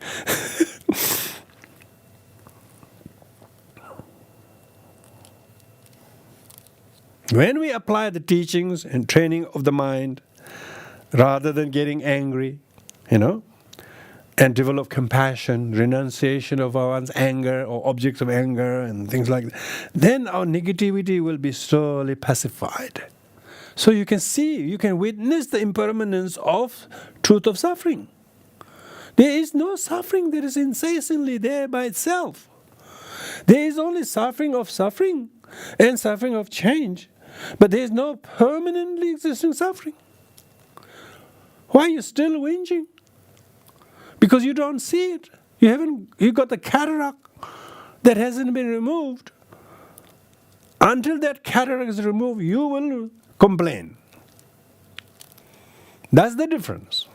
[SPEAKER 2] When we apply the teachings and training of the mind, rather than getting angry, and develop compassion, renunciation of one's anger or objects of anger and things like that, then our negativity will be slowly pacified. So you can witness the impermanence of truth of suffering. There is no suffering that is incessantly there by itself. There is only suffering and suffering of change. But there is no permanently existing suffering. Why are you still whinging? Because you don't see it. You got the cataract that hasn't been removed. Until that cataract is removed, you will complain. That's the difference.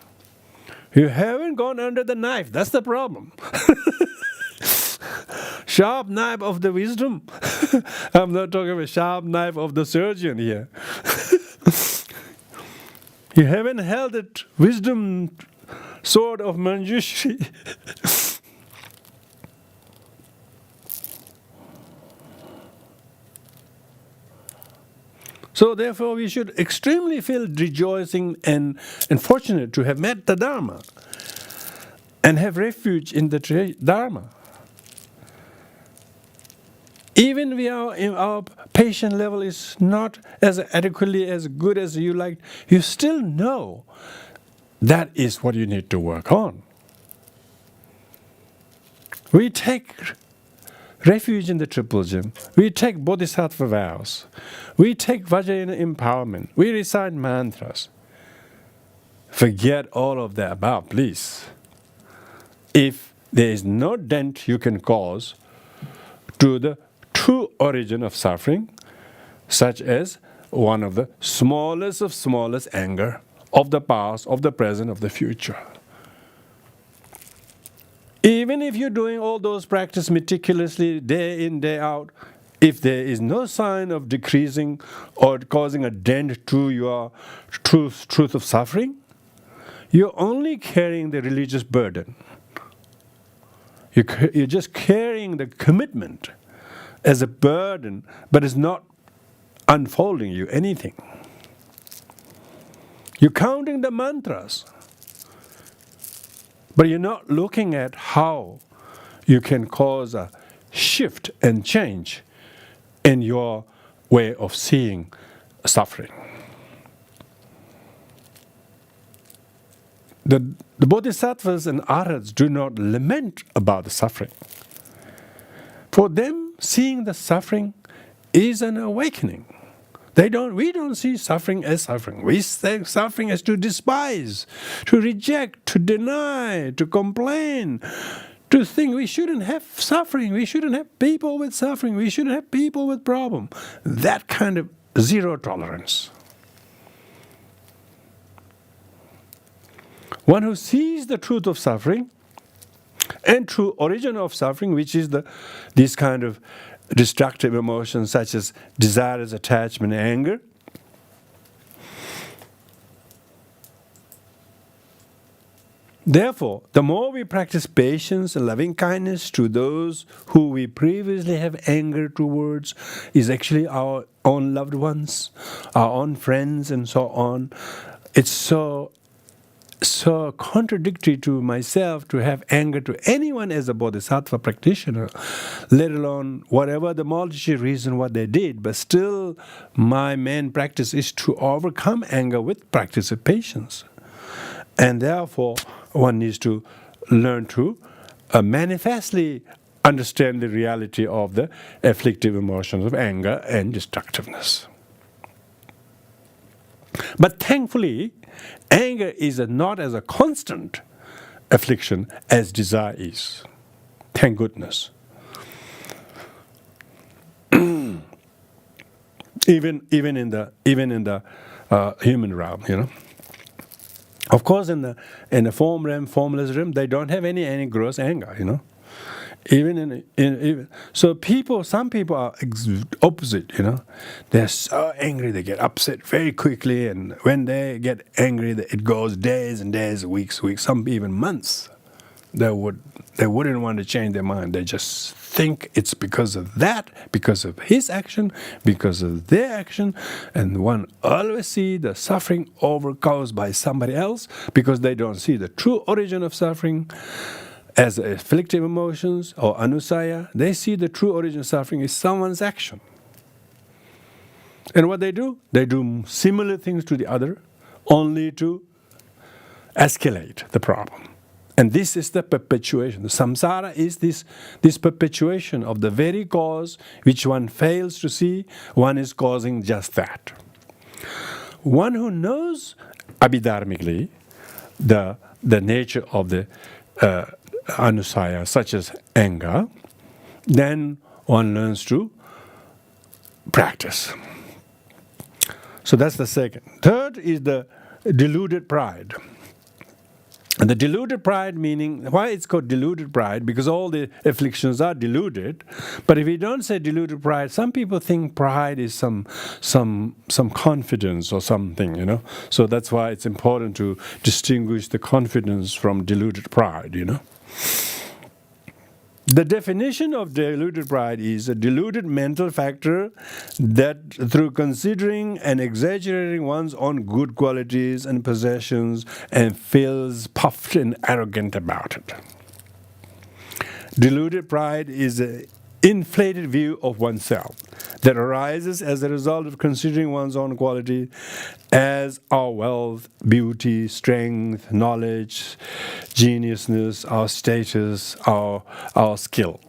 [SPEAKER 2] You haven't gone under the knife. That's the problem. Sharp knife of the wisdom. I'm not talking about sharp knife of the surgeon here. You haven't held that wisdom sword of Manjushri. So therefore we should extremely feel rejoicing and fortunate to have met the Dharma and have refuge in the Dharma. Even if our patient level is not as adequately as good as you like, you still know that is what you need to work on. We take refuge in the Triple Gem. We take Bodhisattva vows. We take Vajrayana empowerment. We recite mantras. Forget all of that above, please. If there is no dent you can cause to the true origin of suffering, such as one of the smallest of smallest anger of the past, of the present, of the future. Even if you're doing all those practice meticulously, day in, day out, if there is no sign of decreasing or causing a dent to your truth of suffering, you're only carrying the religious burden. You're just carrying the commitment as a burden, but it's not unfolding you anything. You're counting the mantras, but you're not looking at how you can cause a shift and change in your way of seeing suffering. The bodhisattvas and arhats do not lament about the suffering. For them, seeing the suffering is an awakening. We don't see suffering as suffering. We see suffering as to despise, to reject, to deny, to complain, to think we shouldn't have suffering, we shouldn't have people with suffering, we shouldn't have people with problem. That kind of zero tolerance. One who sees the truth of suffering and true origin of suffering, which is these kind of destructive emotions such as desires, attachment, anger. Therefore, the more we practice patience and loving kindness to those who we previously have anger towards, is actually our own loved ones, our own friends, and so on. It's so contradictory to myself to have anger to anyone as a bodhisattva practitioner, let alone whatever the multitude reason what they did. But still, my main practice is to overcome anger with practice of patience. And therefore, one needs to learn to manifestly understand the reality of the afflictive emotions of anger and destructiveness. But thankfully, anger is not as a constant affliction as desire is. Thank goodness. even in the human realm, you know. Of course, in the form realm, formless realm, they don't have any gross anger, you know. Some people are opposite, you know. They're so angry, they get upset very quickly, and when they get angry, it goes days and days, weeks, some even months. They wouldn't want to change their mind. They just think it's because of that, because of his action, because of their action, and one always see the suffering caused by somebody else because they don't see the true origin of suffering as afflictive emotions or anusaya. They see the true origin of suffering is someone's action. And what they do similar things to the other, only to escalate the problem. And this is the perpetuation. The samsara is this perpetuation of the very cause which one fails to see. One is causing just that. One who knows abhidharmically the nature of the anusaya, such as anger, then one learns to practice. So that's the second. Third is the deluded pride. And the deluded pride, meaning, why it's called deluded pride? Because all the afflictions are deluded. But if we don't say deluded pride, some people think pride is some confidence or something, you know. So that's why it's important to distinguish the confidence from deluded pride, you know. The definition of deluded pride is a deluded mental factor that through considering and exaggerating one's own good qualities and possessions and feels puffed and arrogant about it. Deluded pride is an inflated view of oneself that arises as a result of considering one's own quality as our wealth, beauty, strength, knowledge, geniusness, our status, our skill.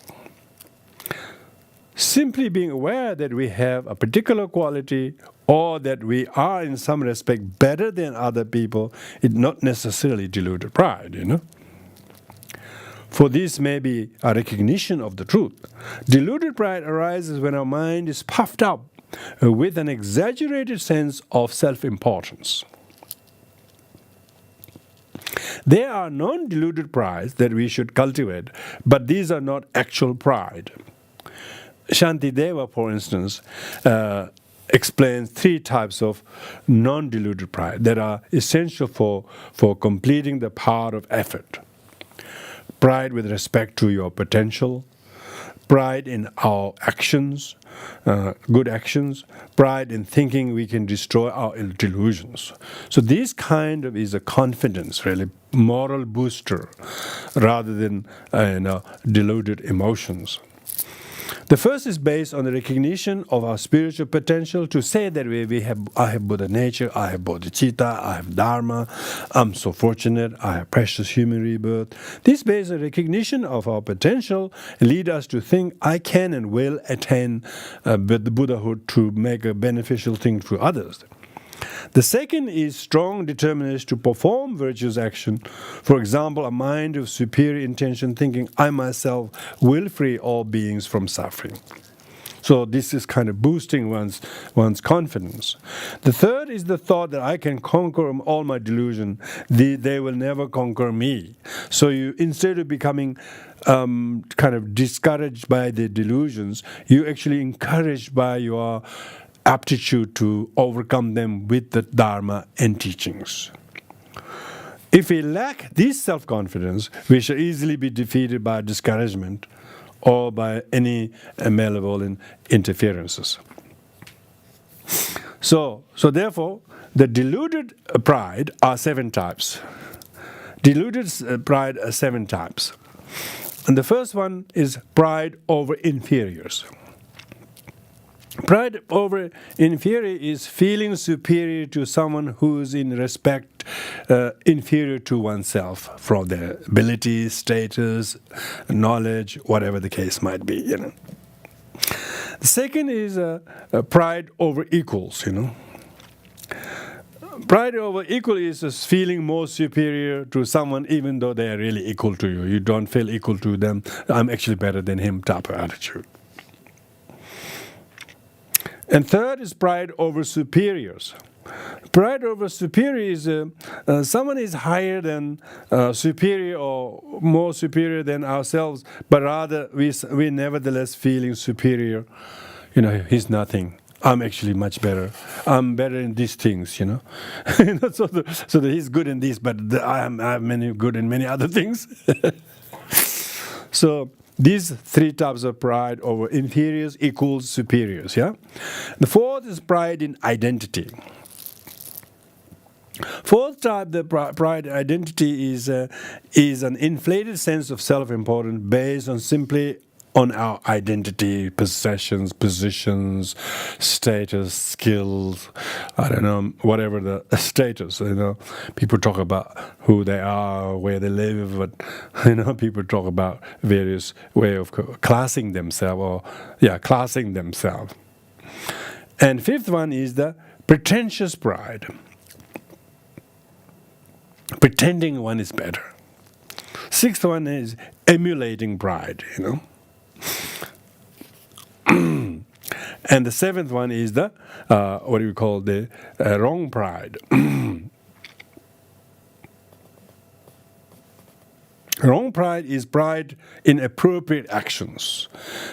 [SPEAKER 2] Simply being aware that we have a particular quality or that we are in some respect better than other people is not necessarily deluded pride, you know. For this may be a recognition of the truth. Deluded pride arises when our mind is puffed up with an exaggerated sense of self-importance. There are non-deluded prides that we should cultivate, but these are not actual pride. Shantideva, for instance, explains 3 types of non-deluded pride that are essential for completing the power of effort. Pride with respect to your potential, pride in our actions, good actions, pride in thinking we can destroy our delusions. So this kind of is a confidence, really, moral booster, rather than deluded emotions. The first is based on the recognition of our spiritual potential to say that I have Buddha nature, I have bodhicitta, I have dharma, I'm so fortunate, I have precious human rebirth. This based on recognition of our potential lead us to think I can and will attain the Buddhahood to make a beneficial thing to others. The second is strong determination to perform virtuous action. For example, a mind of superior intention thinking, I myself will free all beings from suffering. So this is kind of boosting one's confidence. The third is the thought that I can conquer all my delusion. They will never conquer me. So you, instead of becoming kind of discouraged by the delusions, you actually encouraged by your aptitude to overcome them with the Dharma and teachings. If we lack this self-confidence, we shall easily be defeated by discouragement or by any malevolent interferences. So therefore, the deluded pride are 7 types. Deluded pride are 7 types. And the first one is pride over inferiors. Pride over inferior is feeling superior to someone who is in respect inferior to oneself from their ability, status, knowledge, whatever the case might be. The second is pride over equals. Pride over equal is just feeling more superior to someone even though they are really equal to you. You don't feel equal to them. I'm actually better than him type of attitude. And third is pride over superiors. Pride over superior is someone is higher than superior or more superior than ourselves, but rather we nevertheless feeling superior. He's nothing. I'm actually much better. I'm better in these things, so that he's good in this, but I am many good in many other things. So these 3 types of pride over inferiors equals superiors. Yeah. The fourth is pride in identity. Fourth type, the pride identity is an inflated sense of self-importance based on simply on our identity, possessions, positions, status, skills, I don't know, whatever the status, People talk about who they are, where they live, but, people talk about various way of classing themselves, classing themselves. And fifth one is the pretentious pride. Pretending one is better. Sixth one is emulating pride, And the seventh one is the wrong pride. Wrong pride is pride in appropriate actions.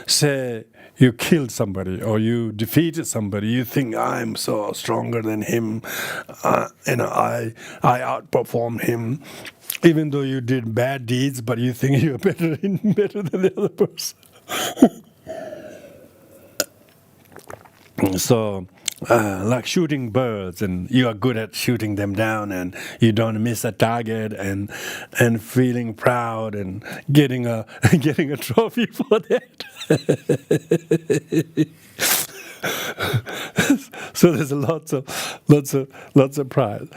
[SPEAKER 2] Say you killed somebody or you defeated somebody, you think I'm so stronger than him, I outperformed him, even though you did bad deeds, but you think you're better than the other person. So, like shooting birds, and you are good at shooting them down, and you don't miss a target, and feeling proud, and getting a trophy for that. So there's lots of pride.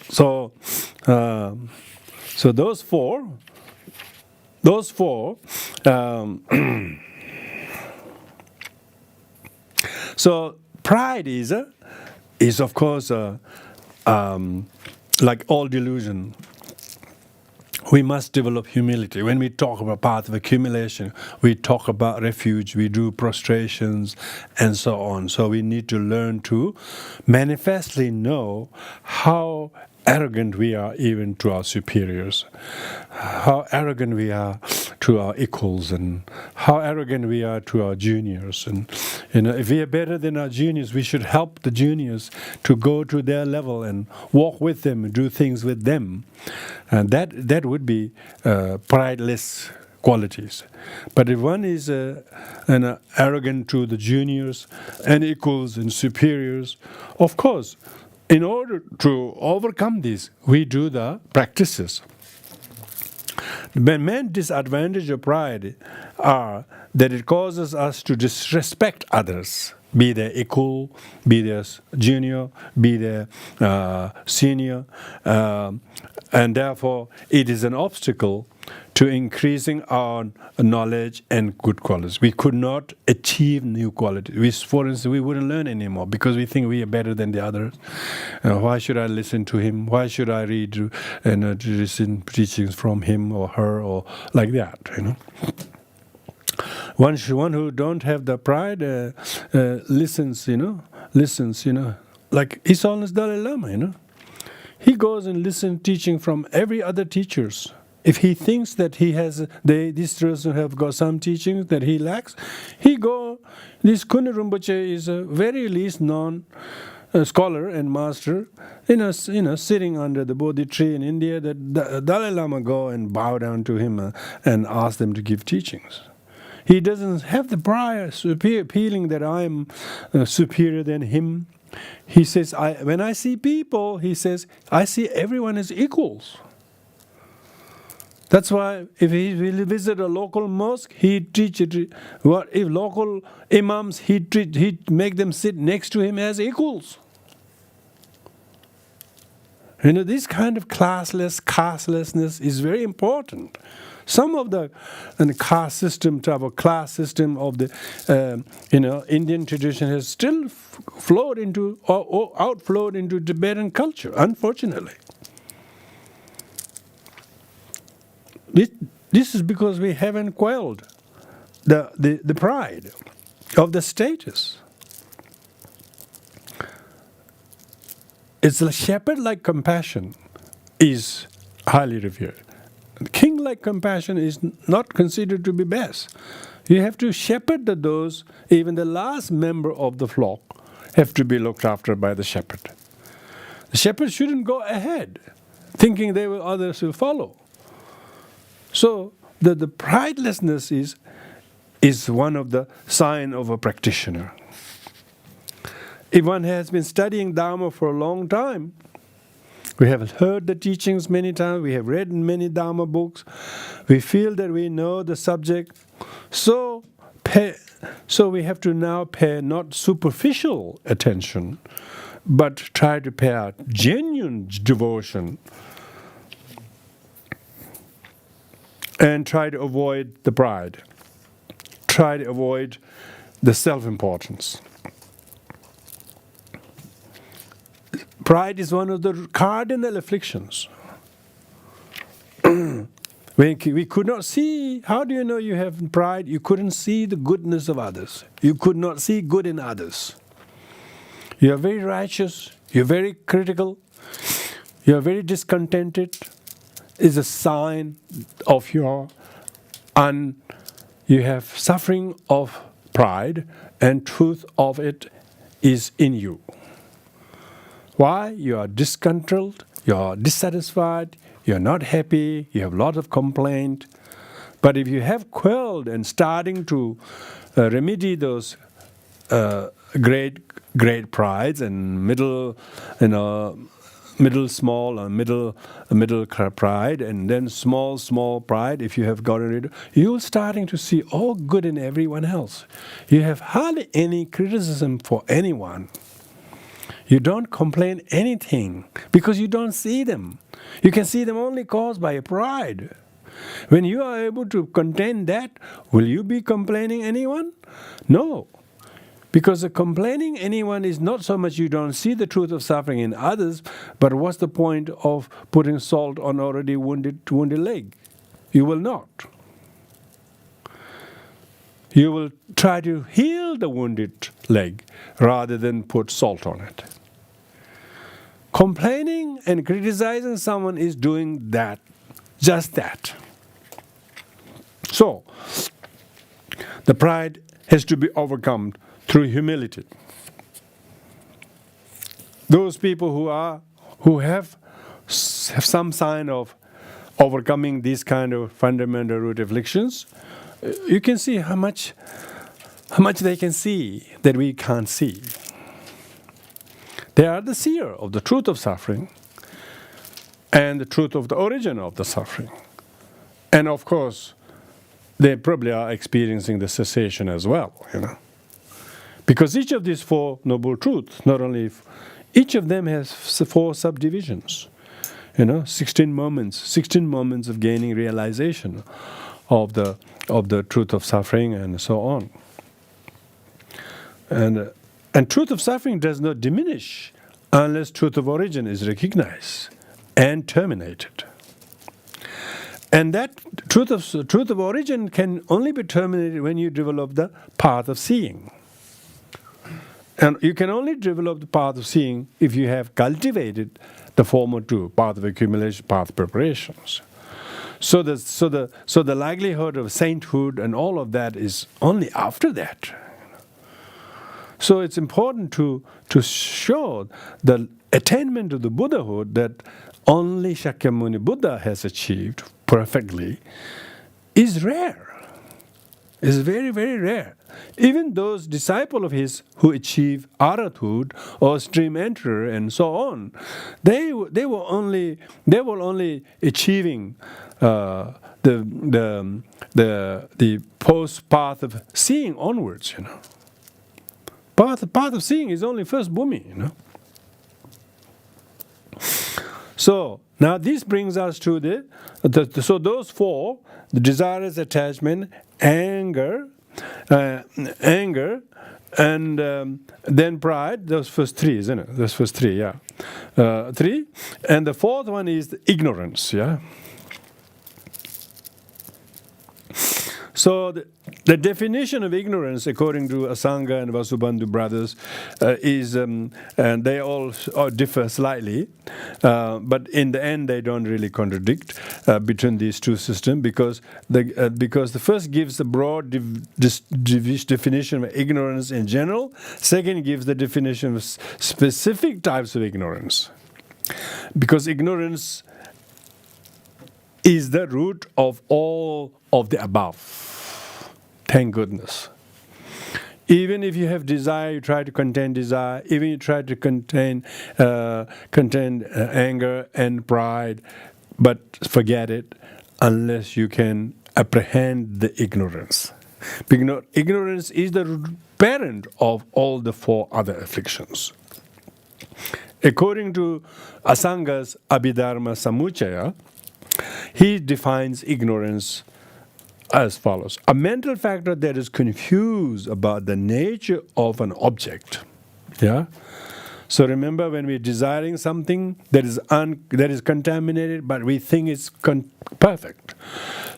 [SPEAKER 2] So those four. So pride is of course like all delusion. We must develop humility. When we talk about path of accumulation, we talk about refuge, we do prostrations, and so on. So we need to learn to manifestly know how arrogant we are even to our superiors, how arrogant we are to our equals, and how arrogant we are to our juniors. And if we are better than our juniors, we should help the juniors to go to their level and walk with them and do things with them. And that would be prideless qualities. But if one is arrogant to the juniors and equals and superiors, of course, in order to overcome this, we do the practices. The main disadvantage of pride are that it causes us to disrespect others, be they equal, be they junior, be they senior, and therefore it is an obstacle to increasing our knowledge and good qualities. We could not achieve new qualities. For instance, we wouldn't learn anymore because we think we are better than the others. Why should I listen to him? Why should I read and listen teachings from him or her or like that? One who don't have the pride listens. Like His Holiness Dalai Lama. He goes and listens teaching from every other teachers. If he thinks that he has, this person have got some teachings that he lacks, he go. This Kuni Rinpoche is a very least known scholar and master, sitting under the Bodhi tree in India. That Dalai Lama go and bow down to him and ask them to give teachings. He doesn't have the prior feeling that I am superior than him. He says, when I see people, he says, I see everyone as equals. That's why if he will visit a local mosque, he teach it. What if local imams, he make them sit next to him as equals. This kind of castelessness is very important. Some of the caste system, type of class system of the Indian tradition has still flowed into or outflowed into Tibetan culture, unfortunately. This is because we haven't quelled the pride of the status. It's a shepherd-like compassion is highly revered. King-like compassion is not considered to be best. You have to shepherd those, even the last member of the flock have to be looked after by the shepherd. The shepherd shouldn't go ahead, thinking others will follow. So the pridelessness is one of the sign of a practitioner. If one has been studying Dharma for a long time, we have heard the teachings many times, we have read many Dharma books, we feel that we know the subject, so we have to now pay not superficial attention, but try to pay our genuine devotion and try to avoid the pride, try to avoid the self-importance. Pride is one of the cardinal afflictions. We could not see, how do you know you have pride? You couldn't see the goodness of others. You could not see good in others. You are very righteous, you are very critical, you are very discontented. Is a sign of you have suffering of pride, and truth of it is in you. Why? You are discontrolled, you are dissatisfied, you are not happy, you have a lot of complaint. But if you have quelled and starting to remedy those great prides and middle small or middle pride, and then small pride, if you have gotten rid of, you're starting to see all good in everyone else. You have hardly any criticism for anyone. You don't complain anything because you don't see them. You can see them only caused by pride. When you are able to contain that, will you be complaining anyone? No. Because the complaining anyone is not so much you don't see the truth of suffering in others, but what's the point of putting salt on already wounded leg? You will not. You will try to heal the wounded leg rather than put salt on it. Complaining and criticizing someone is doing that, just that. So, the pride has to be overcome through humility. Those people who have some sign of overcoming these kind of fundamental root afflictions, you can see how much they can see that we can't see. They are the seer of the truth of suffering and the truth of the origin of the suffering. And of course, they probably are experiencing the cessation as well, Because each of these four noble truths, not only each of them has four subdivisions, 16 moments of gaining realization of the truth of suffering and so on. And truth of suffering does not diminish unless truth of origin is recognized and terminated. And that truth of origin can only be terminated when you develop the path of seeing. And you can only develop the path of seeing if you have cultivated the former two, path of accumulation, path of preparations. So the likelihood of sainthood and all of that is only after that. So it's important to show the attainment of the Buddhahood that only Shakyamuni Buddha has achieved perfectly is rare. Is very, very rare. Even those disciples of his who achieve Arhathood or stream enterer and so on, they were only achieving the post path of seeing onwards, Path of seeing is only first bhumi, So now this brings us to so those four: the desires, attachment, anger, and then pride. Those first three, isn't it? Those first three, yeah. Three, and the fourth one is the ignorance, yeah. So the definition of ignorance, according to Asanga and Vasubandu brothers, is, and they all differ slightly, but in the end they don't really contradict between these two systems, because the first gives the broad definition of ignorance in general, second gives the definition of specific types of ignorance, because ignorance is the root of all of the above. Thank goodness. Even if you have desire, you try to contain desire. Even you try to contain anger and pride, but forget it unless you can apprehend the ignorance. Because ignorance is the parent of all the four other afflictions. According to Asanga's Abhidharma Samuchaya, he defines ignorance as follows: a mental factor that is confused about the nature of an object. Yeah. So remember, when we're desiring something that is contaminated, but we think it's perfect.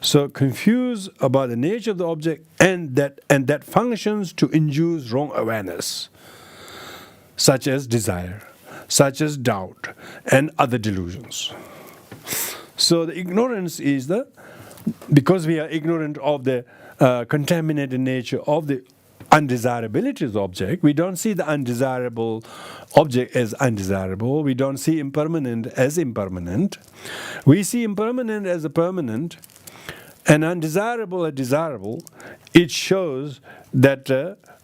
[SPEAKER 2] So confused about the nature of the object, and that functions to induce wrong awareness, such as desire, such as doubt, and other delusions. So the ignorance is because we are ignorant of the contaminated nature of the undesirability of the object, we don't see the undesirable object as undesirable. We don't see impermanent as impermanent. We see impermanent as a permanent, and undesirable as desirable. It shows that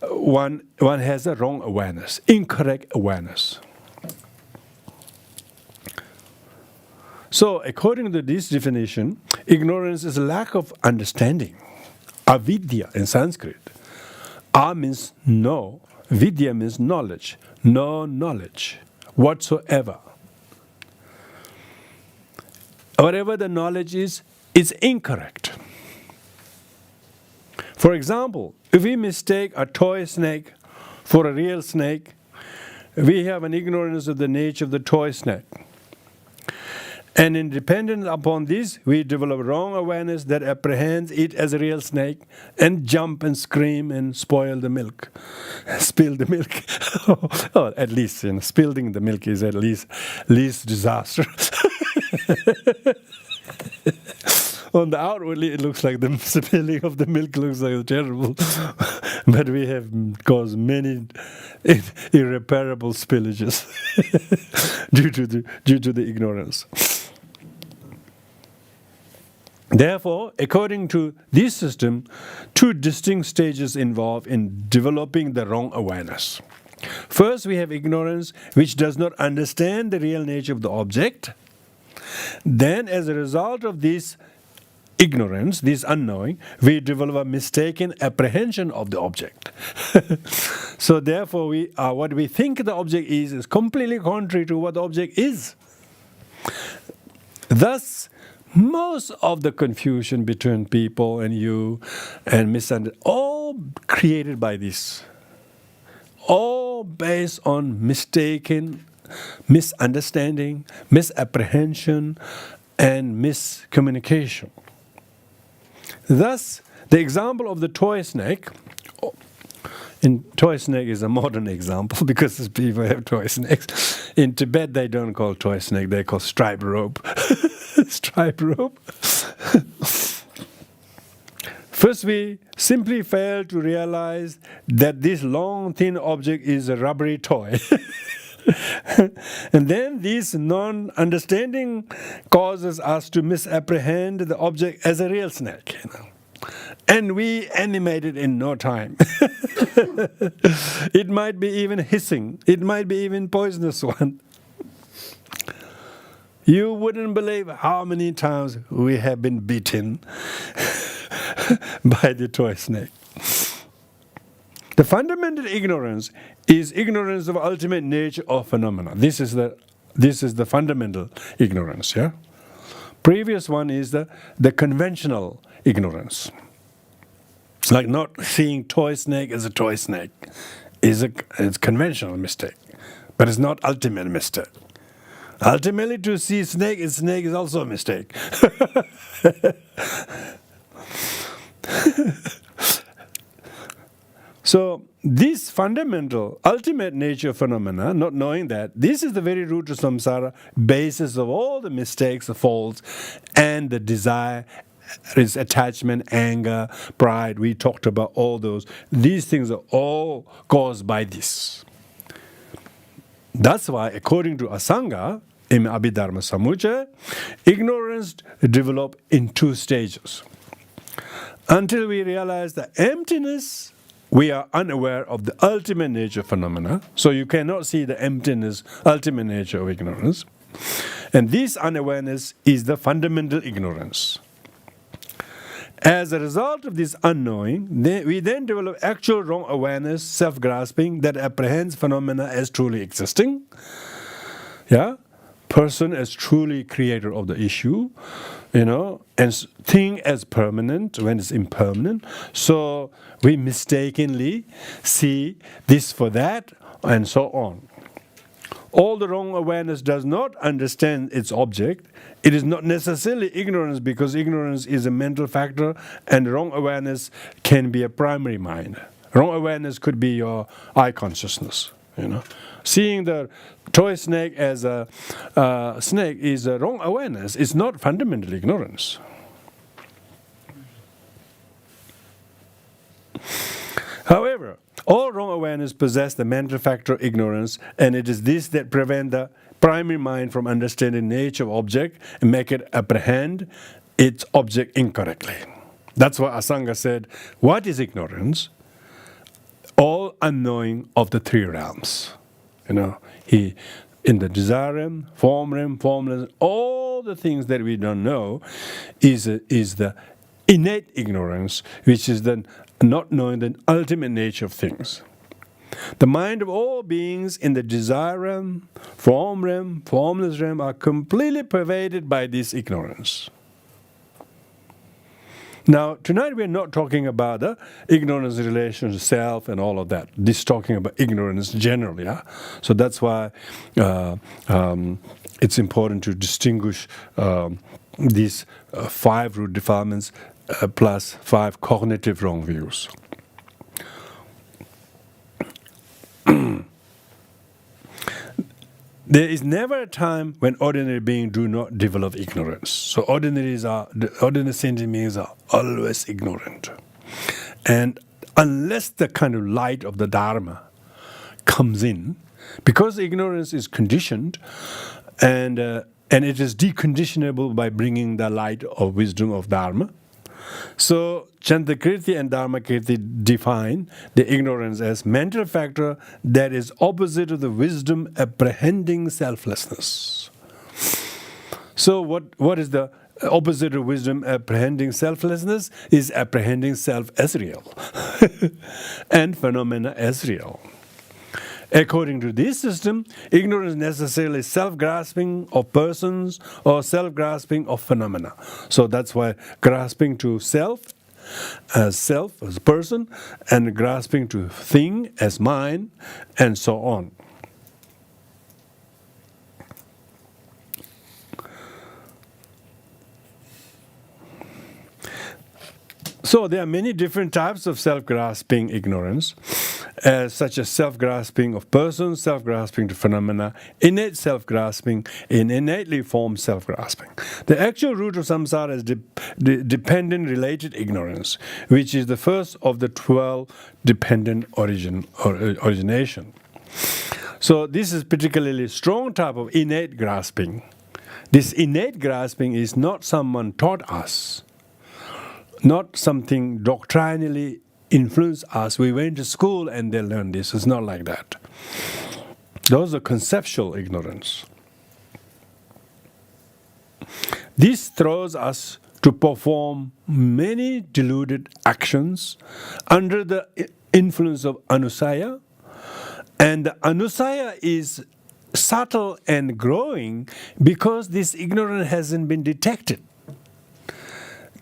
[SPEAKER 2] one has a wrong awareness, incorrect awareness. So, according to this definition, ignorance is a lack of understanding. Avidya in Sanskrit. A means no, vidya means knowledge. No knowledge whatsoever. Whatever the knowledge is incorrect. For example, if we mistake a toy snake for a real snake, we have an ignorance of the nature of the toy snake. And independent upon this, we develop wrong awareness that apprehends it as a real snake and jump and scream and spoil the milk, spill the milk. Oh, at least spilling the milk is at least disaster. On the outwardly, it looks like the spilling of the milk looks like terrible, but we have caused many irreparable spillages due to the ignorance. Therefore, according to this system, two distinct stages involved in developing the wrong awareness. First, we have ignorance, which does not understand the real nature of the object. Then, as a result of this ignorance, this unknowing, we develop a mistaken apprehension of the object. So therefore, what we think the object is completely contrary to what the object is. Thus, most of the confusion between people and you and misunderstanding, all created by this, all based on mistaken, misunderstanding, misapprehension, and miscommunication. Thus, the example of the toy snake, toy snake is a modern example because people have toy snakes. In Tibet, they don't call toy snake, they call stripe rope. Stripe rope. First, we simply fail to realize that this long, thin object is a rubbery toy. And then this non-understanding causes us to misapprehend the object as a real snake. And we animate it in no time. It might be even hissing. It might be even poisonous one. You wouldn't believe how many times we have been beaten by the toy snake. The fundamental ignorance is ignorance of ultimate nature of phenomena. This is the fundamental ignorance. Yeah. Previous one is the conventional ignorance. Like not seeing toy snake as a toy snake it's a conventional mistake, but it's not ultimate mistake. Ultimately, to see snake is also a mistake. So this fundamental, ultimate nature phenomena, not knowing that, this is the very root of samsara, basis of all the mistakes, the faults, and the desire, is attachment, anger, pride. We talked about all those. These things are all caused by this. That's why, according to Asanga, in Abhidharma Samuccaya, ignorance develops in two stages. Until we realize the emptiness, we are unaware of the ultimate nature phenomena. So you cannot see the emptiness, ultimate nature of ignorance. And this unawareness is the fundamental ignorance. As a result of this unknowing, we then develop actual wrong awareness, self-grasping, that apprehends phenomena as truly existing. Yeah? Person as truly creator of the issue, and thing as permanent when it's impermanent. So we mistakenly see this for that, and so on. All the wrong awareness does not understand its object. It is not necessarily ignorance, because ignorance is a mental factor, and wrong awareness can be a primary mind. Wrong awareness could be your eye consciousness. Seeing the toy snake as a snake is a wrong awareness. It's not fundamental ignorance. However, all wrong awareness possess the mental factor ignorance, and it is this that prevent the primary mind from understanding the nature of object and make it apprehend its object incorrectly. That's why Asanga said, what is ignorance? All unknowing of the three realms. He, in the desire realm, form realm, formless, all the things that we don't know is the innate ignorance, which is the not knowing the ultimate nature of things. The mind of all beings in the desire realm, formless realm are completely pervaded by this ignorance. Now, tonight we're not talking about the ignorance in relation to self and all of that. This is talking about ignorance generally. Yeah? So that's why it's important to distinguish these 5 root defilements plus 5 cognitive wrong views. There is never a time when ordinary beings do not develop ignorance. So ordinary sentient beings are always ignorant. And unless the kind of light of the Dharma comes in, because ignorance is conditioned, and it is deconditionable by bringing the light of wisdom of Dharma. So Chantakirti and Dharmakirti define the ignorance as mental factor that is opposite of the wisdom apprehending selflessness. So what is the opposite of wisdom apprehending selflessness? Is apprehending self as real and phenomena as real. According to this system, ignorance is necessarily self-grasping of persons or self-grasping of phenomena. So that's why grasping to self as a person, and grasping to thing as mine, and so on. So there are many different types of self-grasping ignorance, such as self-grasping of persons, self-grasping to phenomena, innate self-grasping, and innately formed self-grasping. The actual root of samsara is dependent related ignorance, which is the first of the 12 dependent origination. So this is particularly strong type of innate grasping. This innate grasping is not someone taught us, not something doctrinally influenced us. We went to school and they learned this. It's not like that. Those are conceptual ignorance. This throws us to perform many deluded actions under the influence of anusaya, and the anusaya is subtle and growing because this ignorance hasn't been detected.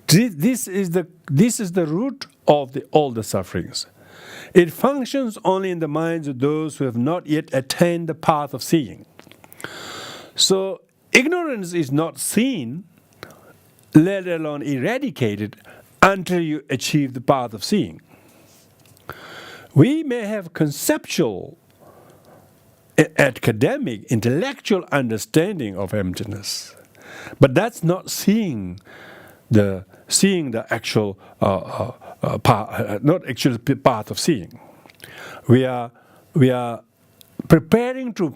[SPEAKER 2] This is the root of all the sufferings. It functions only in the minds of those who have not yet attained the path of seeing. So ignorance is not seen, let alone eradicated, until you achieve the path of seeing. We may have conceptual, academic, intellectual understanding of emptiness, but that's not seeing the actual path, not actual path of seeing. We are preparing to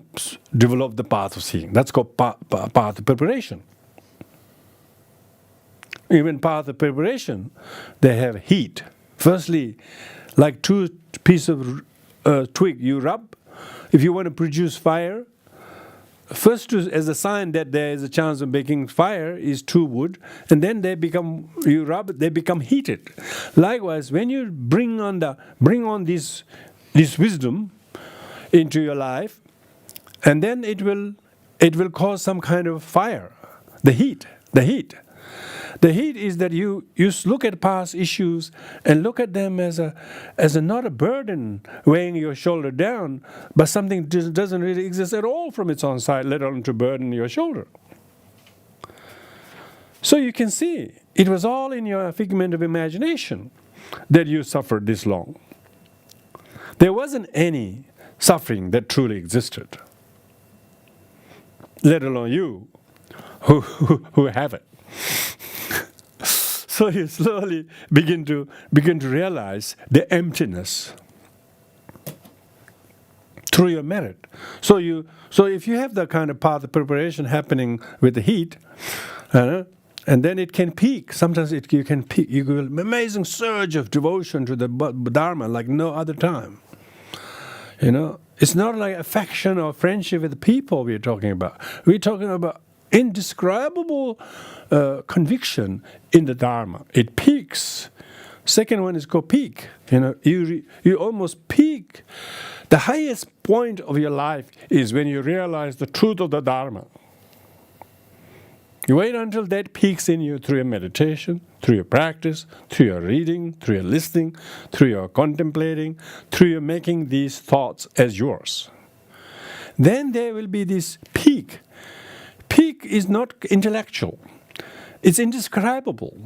[SPEAKER 2] develop the path of seeing. That's called path of preparation. Even path of preparation, they have heat. Firstly, like two pieces of twig you rub. If you want to produce fire, first, as a sign that there is a chance of making fire, is two wood, and then they become heated. Likewise, when you bring on this wisdom into your life, and then it will cause some kind of fire. The heat. The heat is that you look at past issues and look at them as not a burden weighing your shoulder down, but something doesn't really exist at all from its own side, let alone to burden your shoulder. So you can see, it was all in your figment of imagination that you suffered this long. There wasn't any suffering that truly existed, let alone you who have it. So you slowly begin to realize the emptiness through your merit. So if you have that kind of path of preparation happening with the heat, and then it can peak. Sometimes you can peak. You get an amazing surge of devotion to the Dharma like no other time. It's not like affection or friendship with the people we're talking about. We're talking about indescribable conviction in the Dharma. It peaks. Second one is called peak. You almost peak. The highest point of your life is when you realize the truth of the Dharma. You wait until that peaks in you through your meditation, through your practice, through your reading, through your listening, through your contemplating, through your making these thoughts as yours. Then there will be this peak. Peak is not intellectual. It's indescribable.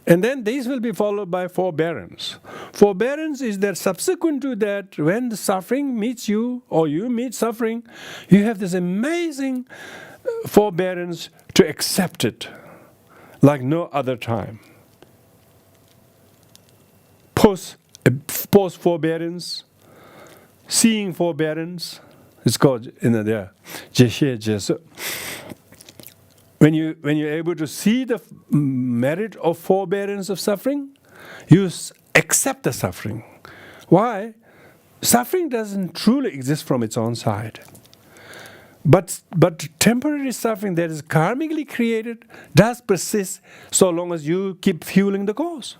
[SPEAKER 2] And then these will be followed by forbearance. Forbearance is that subsequent to that, when the suffering meets you or you meet suffering, you have this amazing forbearance to accept it like no other time. Post forbearance, seeing forbearance, it's called there. When you're able to see the merit of forbearance of suffering, you accept the suffering. Why? Suffering doesn't truly exist from its own side. But temporary suffering that is karmically created does persist so long as you keep fueling the cause.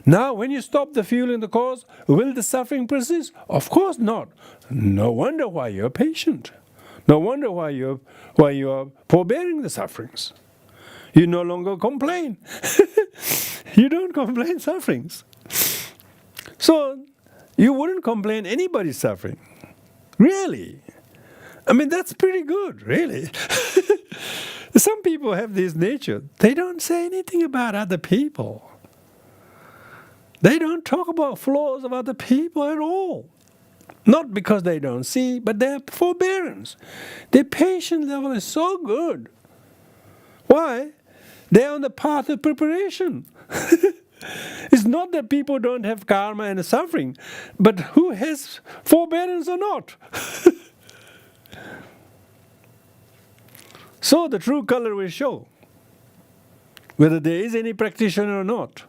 [SPEAKER 2] Now, when you stop the fueling the cause, will the suffering persist? Of course not. No wonder why you're patient. No wonder why you are forbearing the sufferings. You no longer complain. You don't complain sufferings. So you wouldn't complain anybody's suffering. Really. I mean, that's pretty good, really. Some people have this nature. They don't say anything about other people. They don't talk about flaws of other people at all. Not because they don't see, but their forbearance. Their patience level is so good. Why? They're on the path of preparation. It's not that people don't have karma and suffering, but who has forbearance or not? So the true color will show, whether there is any practitioner or not.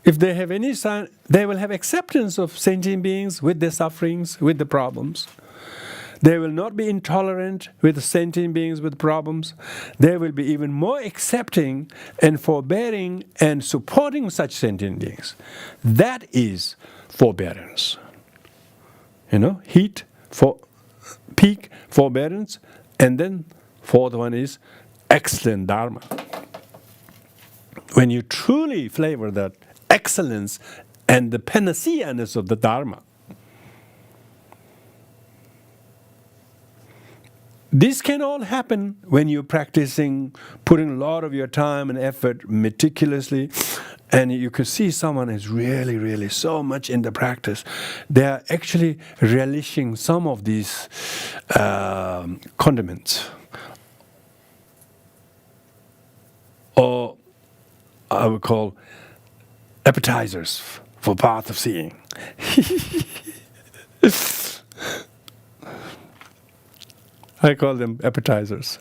[SPEAKER 2] If they have any sign, they will have acceptance of sentient beings with their sufferings, with the problems. They will not be intolerant with the sentient beings with problems. They will be even more accepting and forbearing and supporting such sentient beings. That is forbearance. Peak forbearance, and then fourth one is excellent dharma. When you truly flavor that excellence and the panacea-ness of the dharma, this can all happen when you're practicing, putting a lot of your time and effort meticulously, and you can see someone is really, really so much in the practice. They are actually relishing some of these condiments, or I would call appetizers for path of seeing. I call them appetizers.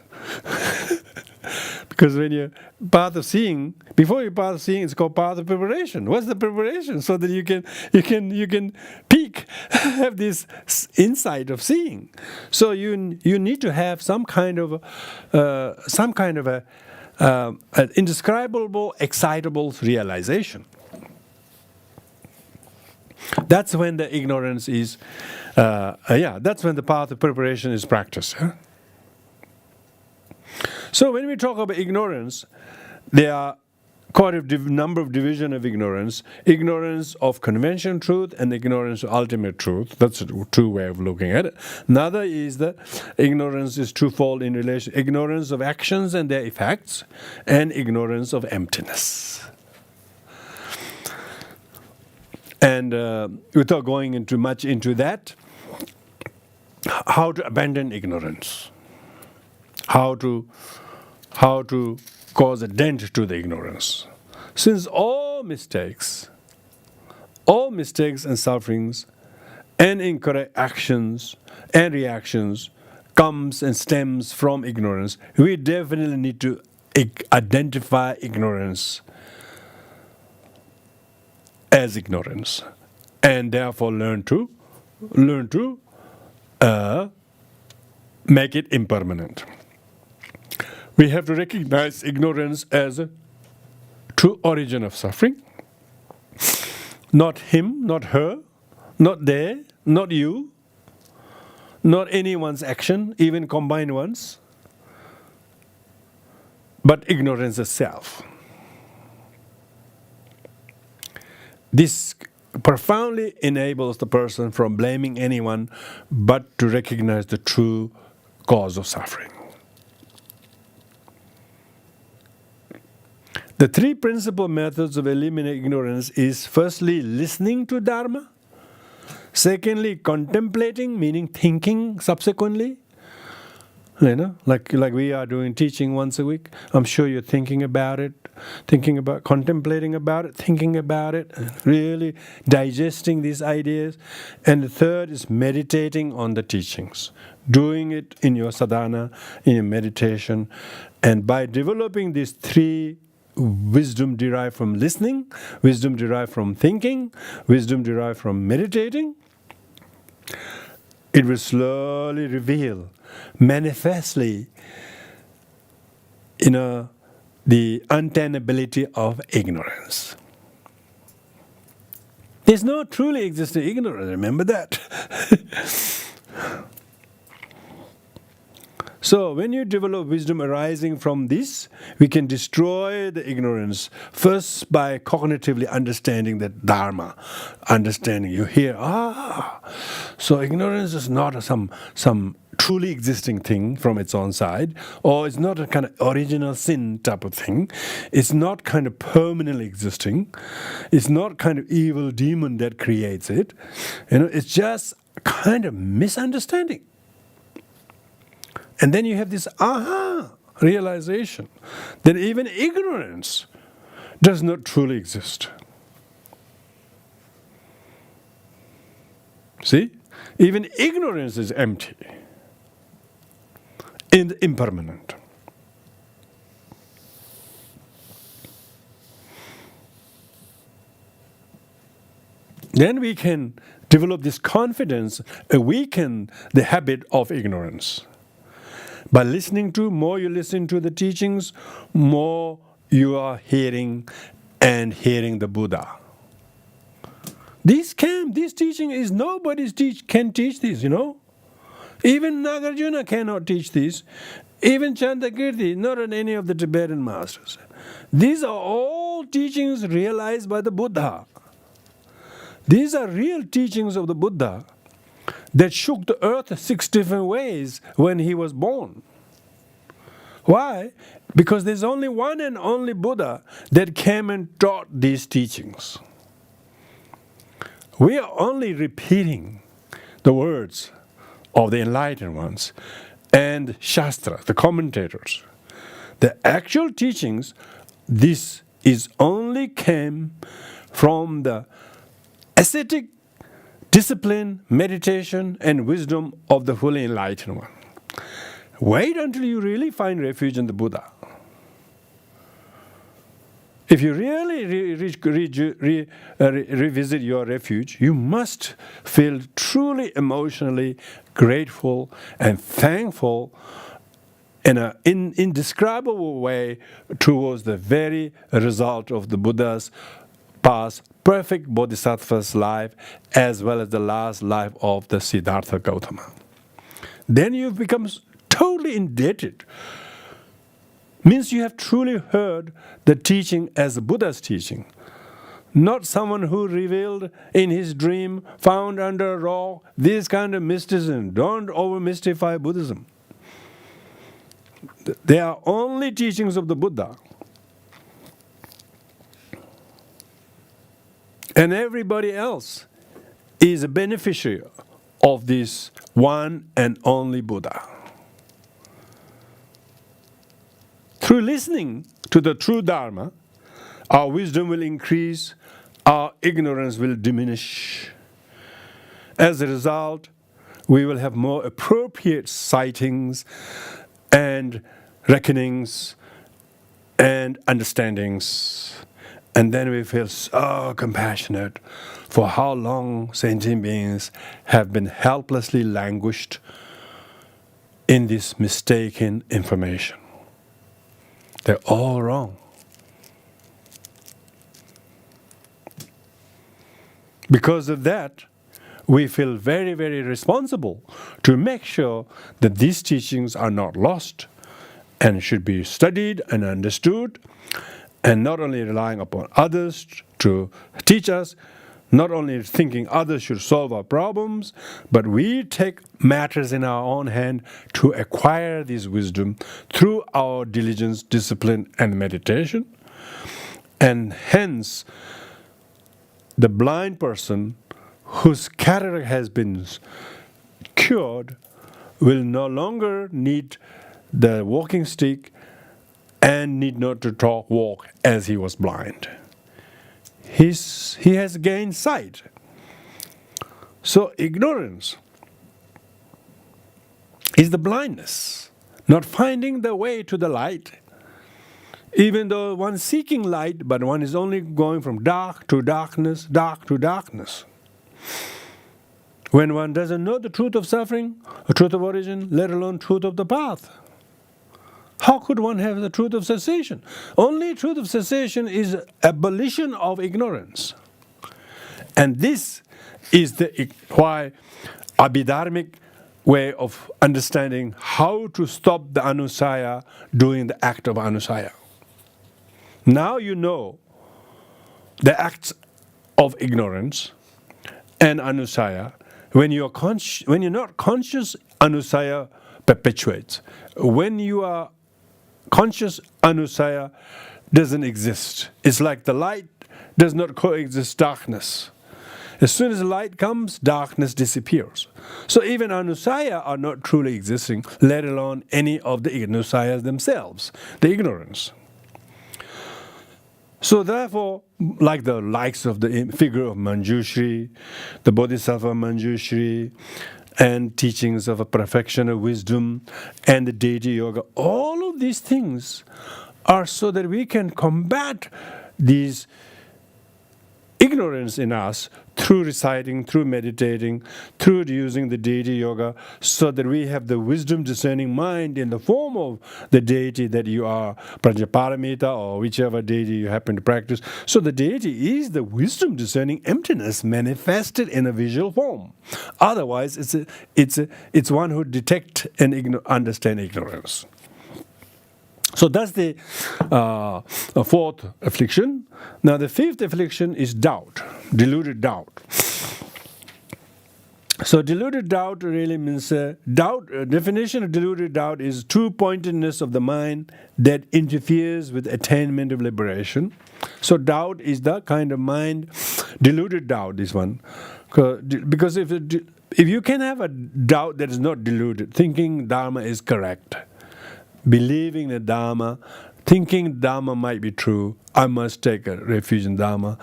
[SPEAKER 2] Because when you're path of seeing, before you path of seeing, it's called path of preparation. What's the preparation? So that you can peak, have this insight of seeing. So you need to have some kind of an indescribable, excitable realization. That's when the ignorance is, that's when the path of preparation is practiced. Huh? So when we talk about ignorance, there are quite a number of divisions of ignorance. Ignorance of conventional truth and ignorance of ultimate truth. That's a true way of looking at it. Another is that ignorance is twofold in relation. Ignorance of actions and their effects, and ignorance of emptiness. And without going into much into that, how to abandon ignorance, how to cause a dent to the ignorance. Since all mistakes and sufferings and incorrect actions and reactions comes and stems from ignorance, we definitely need to identify ignorance as ignorance, and therefore learn to make it impermanent. We have to recognize ignorance as a true origin of suffering. Not him, not her, not they, not you, not anyone's action, even combined ones, but ignorance itself. This profoundly enables the person from blaming anyone but to recognize the true cause of suffering. The three principal methods of eliminating ignorance is firstly listening to Dharma, secondly contemplating, meaning thinking subsequently. Like we are doing teaching once a week. I'm sure you're thinking about it, contemplating about it, thinking about it, really digesting these ideas. And the third is meditating on the teachings, doing it in your sadhana, in your meditation. And by developing these three, wisdom derived from listening, wisdom derived from thinking, wisdom derived from meditating, it will slowly reveal manifestly, the untenability of ignorance. There's no truly existing ignorance, remember that. So when you develop wisdom arising from this, we can destroy the ignorance first by cognitively understanding that Dharma, understanding you hear, so ignorance is not some truly existing thing from its own side, or it's not a kind of original sin type of thing. It's not kind of permanently existing. It's not kind of evil demon that creates it. It's just a kind of misunderstanding. And then you have this realization that even ignorance does not truly exist. See? Even ignorance is empty and impermanent. Then we can develop this confidence and weaken the habit of ignorance. By listening to, more you listen to the teachings, more you are hearing the Buddha. This teaching is nobody's can teach this, Even Nagarjuna cannot teach this. Even Chandakirti, not any of the Tibetan masters. These are all teachings realized by the Buddha. These are real teachings of the Buddha that shook the earth 6 different ways when he was born. Why? Because there's only one and only Buddha that came and taught these teachings. We are only repeating the words of the enlightened ones and Shastra, the commentators. The actual teachings, this is only came from the ascetic discipline, meditation, and wisdom of the fully enlightened one. Wait until you really find refuge in the Buddha. If you really revisit your refuge, you must feel truly emotionally grateful and thankful in an indescribable way towards the very result of the Buddha's past perfect bodhisattva's life as well as the last life of the Siddhartha Gautama. Then you've become totally indebted. Means you have truly heard the teaching as the Buddha's teaching. Not someone who revealed in his dream, found under a rock, this kind of mysticism. Don't over-mystify Buddhism. They are only teachings of the Buddha. And everybody else is a beneficiary of this one and only Buddha. Through listening to the true Dharma, our wisdom will increase, our ignorance will diminish. As a result, we will have more appropriate sightings and reckonings and understandings. And then we feel so compassionate for how long sentient beings have been helplessly languished in this mistaken information. They're all wrong. Because of that, we feel very, very responsible to make sure that these teachings are not lost and should be studied and understood, and not only relying upon others to teach us, not only thinking others should solve our problems, but we take matters in our own hand to acquire this wisdom through our diligence, discipline, and meditation. And hence, the blind person whose cataract has been cured will no longer need the walking stick and need not to walk as he was blind. He has gained sight. So ignorance is the blindness, not finding the way to the light. Even though one is seeking light, but one is only going from dark to darkness, dark to darkness. When one doesn't know the truth of suffering, or truth of origin, let alone truth of the path, how could one have the truth of cessation? Only truth of cessation is abolition of ignorance. And this is why Abhidharmic way of understanding how to stop the anusaya doing the act of anusaya. Now you know the acts of ignorance and anusaya. When you're not conscious, anusaya perpetuates. When you are conscious, anusaya doesn't exist. It's like the light does not coexist darkness. As soon as light comes, darkness disappears. So even anusaya are not truly existing, let alone any of the anusayas themselves, the ignorance. So therefore, like the likes of the figure of Manjushri, the Bodhisattva Manjushri, and teachings of a perfection of wisdom, and the deity yoga, all of these things are so that we can combat these ignorance in us through reciting, through meditating, through using the deity yoga, so that we have the wisdom discerning mind in the form of the deity that you are, Prajaparamita, or whichever deity you happen to practice. So the deity is the wisdom discerning emptiness manifested in a visual form. Otherwise, it's one who detect and understand ignorance. So that's the fourth affliction. Now the fifth affliction is doubt, deluded doubt. So deluded doubt really means definition of deluded doubt is two-pointedness of the mind that interferes with attainment of liberation. So doubt is the kind of mind, deluded doubt, this one. Because if you can have a doubt that is not deluded, thinking Dharma is correct, believing the Dharma, thinking Dharma might be true, I must take a refuge in Dharma,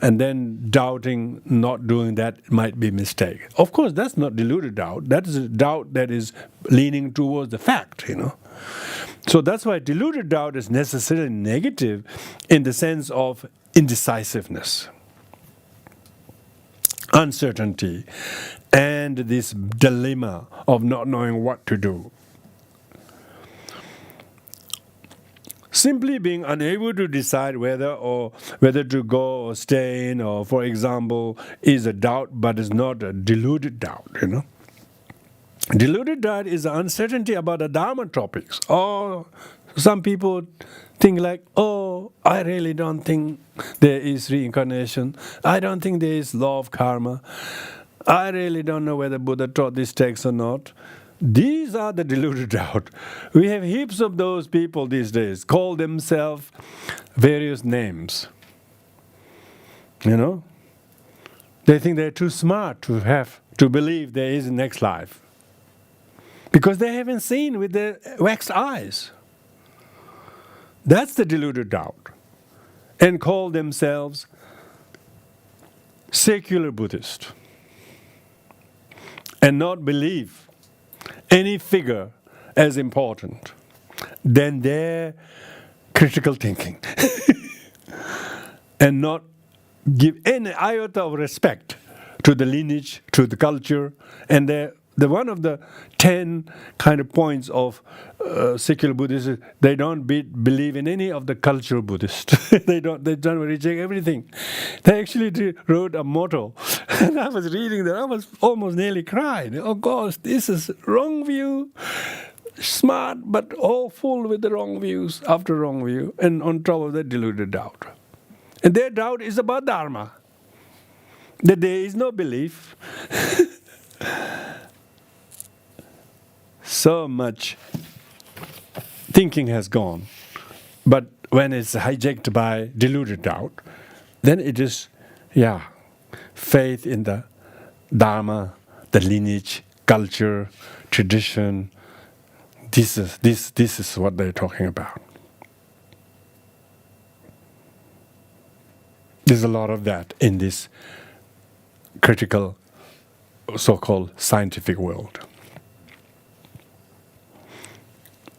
[SPEAKER 2] and then doubting not doing that might be a mistake. Of course, that's not deluded doubt. That is a doubt that is leaning towards the fact, So that's why deluded doubt is necessarily negative in the sense of indecisiveness, uncertainty, and this dilemma of not knowing what to do. Simply being unable to decide whether to go or stay in, or for example, is a doubt, but is not a deluded doubt, Deluded doubt is the uncertainty about the Dharma topics. Or some people think like, I really don't think there is reincarnation. I don't think there is law of karma. I really don't know whether Buddha taught these texts or not. These are the deluded doubt. We have heaps of those people these days, call themselves various names. They think they're too smart to believe there is a next life, because they haven't seen with their waxed eyes. That's the deluded doubt. And call themselves secular Buddhist, and not believe any figure as important than their critical thinking, and not give any iota of respect to the lineage, to the culture, and the one of the 10 kind of points of secular Buddhism, they don't believe in any of the cultural Buddhists. They don't reject everything. They actually wrote a motto, and I was reading that, I was almost nearly crying. Oh gosh, this is wrong view, smart, but all full with the wrong views after wrong view, and on top of that, deluded doubt. And their doubt is about Dharma, that there is no belief. So much thinking has gone, but when it's hijacked by deluded doubt, then it is, faith in the Dharma, the lineage, culture, tradition. This is what they're talking about. There's a lot of that in this critical, so-called scientific world.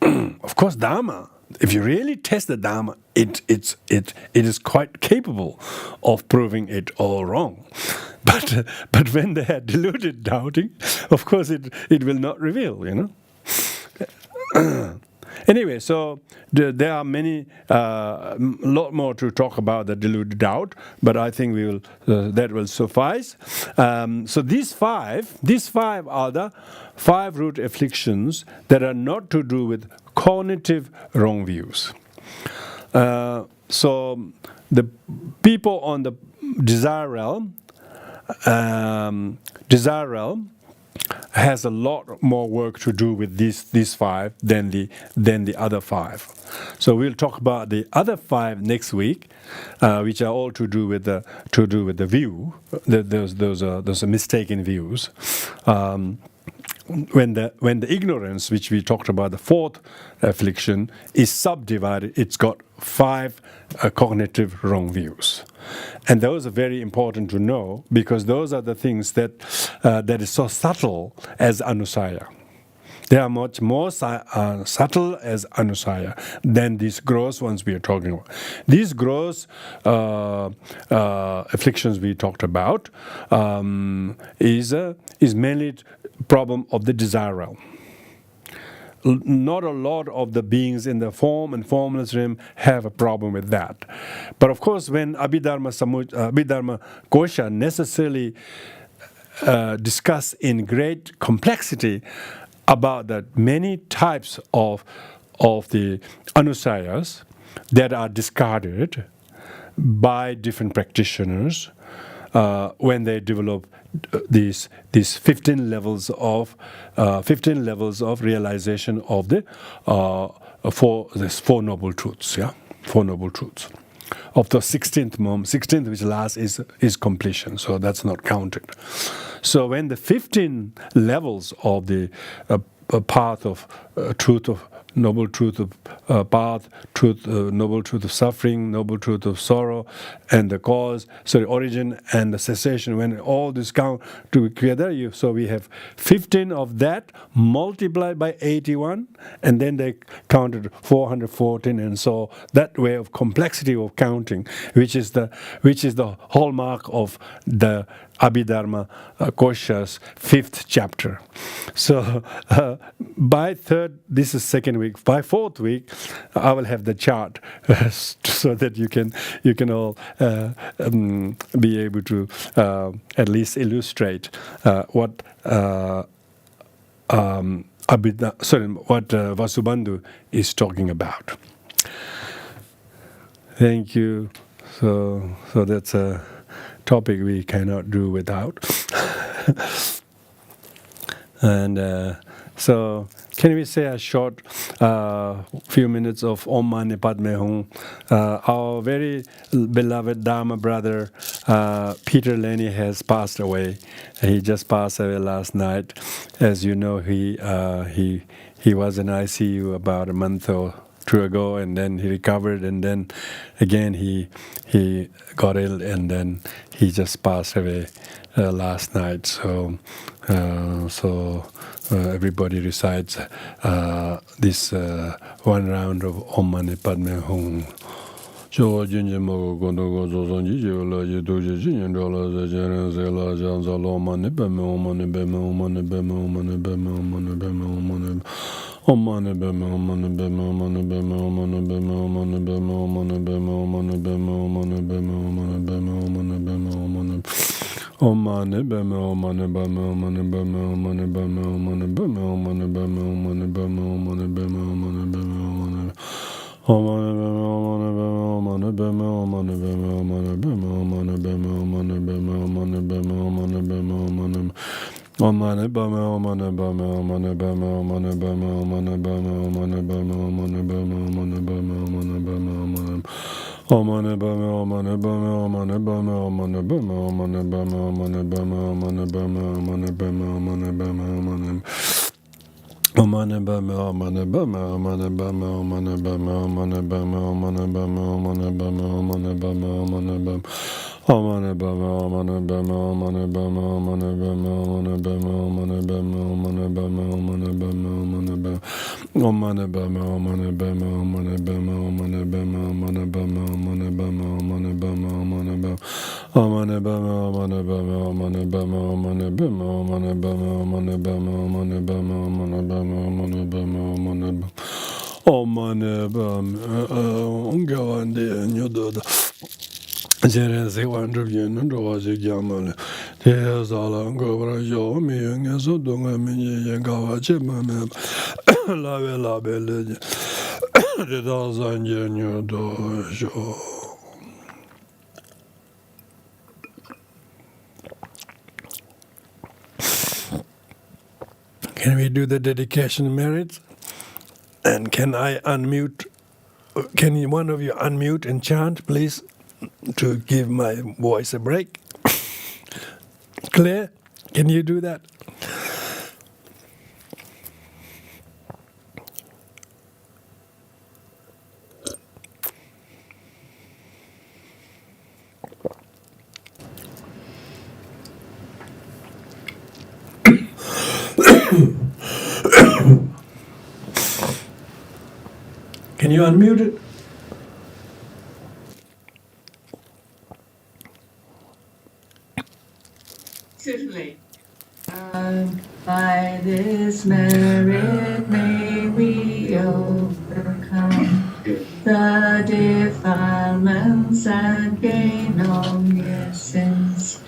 [SPEAKER 2] Of course, Dharma, if you really test the Dharma, it is quite capable of proving it all wrong. But when they are deluded doubting, of course it will not reveal, Anyway, so there are many, lot more to talk about the deluded doubt, but I think we will that will suffice. So these five are the 5 root afflictions that are not to do with cognitive wrong views. So the people on the desire realm has a lot more work to do with these 5 than the other 5. So we'll talk about the other 5 next week, which are all to do with the view. Those are mistaken views. When the ignorance, which we talked about, the 4th affliction, is subdivided, it's got 5 cognitive wrong views. And those are very important to know, because those are the things that is so subtle as anusaya. They are much more subtle as anusaya than these gross ones we are talking about. These gross afflictions we talked about is mainly problem of the desire realm. Not a lot of the beings in the form and formless realm have a problem with that. But of course, when Abhidharmakosha necessarily discuss in great complexity about the many types of the anusayas that are discarded by different practitioners when they develop these 15 levels of realization of the four noble truths. 4 noble truths. Of the 16th which last is completion, so that's not counted. So when the 15 levels of the path of truth of noble truth of path, noble truth of suffering, noble truth of sorrow, and the cause, origin and the cessation, when all this count together, so we have 15 of that multiplied by 81, and then they counted 414, and so that way of complexity of counting, which is the hallmark of the Abhidharmakosha's 5th chapter. So by this is second week. By 4th week, I will have the chart so that you can all be able to at least illustrate what Vasubandu is talking about. Thank you. So that's a topic we cannot do without. And so can we say a short few minutes of Om Mani Padme Hum? Our very beloved Dharma brother Peter Lenny has passed away. He just passed away last night. As you know, he was in ICU about a month or 2 ago, and then he recovered, and then again he got ill, and then he just passed away last night. So everybody recites this one round of Om Mani Padme Hum. So Om Mani Padme Hum, Om Mani Padme Hum, Om Mani Padme Hum, Om Mani Padme Hum, Om Mani Padme Hum, Om Mani Padme Hum, Om Mani Padme Hum, Om Mani Padme Hum, Om Mani Padme Hum, Om Mani Padme Hum, Om Mani Om Mani Padme Hum, Om Mani Padme Hum, Om Mani Padme Hum, Om Mani Padme Hum, Om Mani Padme Hum, Om Mani Padme Hum, Om Mani Padme Hum, Om Mani Padme Hum, Om Mani Padme Hum, Om Mani Omane bame, omane bame, omane bame, omane bame, omane bame, omane bame, omane bame, omane bame, omane bame, omane bame, omane bame, omane bame, omane bame, omane bame, omane bame, omane bame, omane bame, omane bame, omane Omane bame, omane bame, omane bame, omane bame, omane bame, omane bame, omane bame, omane bame, omane bame. Omane bame, omane bame, omane bame, omane bame, omane bame, omane bame, omane bame, omane bame, omane bame. Omane bame, omane bame, omane bame, omane bame, omane bame, omane bame, omane bame, omane bame. Omane bame, omane bame, omane bame, omane bame, omane bame, omane bame, omane bame, omane bame, omane bame, omane bame. Omane bame, ungawandi nyudoda. Jere se wandru yenu ro ji gyamale. Te sala ngobra yo mi yenge so donga mi yenga wa che mame. La ve la belle. De da zanje nyudo jo. Can we do the dedication merits? And can I unmute? Can one of you unmute and chant, please, to give my voice a break? Claire, can you do that? Can you unmute it?
[SPEAKER 3] Certainly. By this merit may we overcome the defilements and gain omniscience.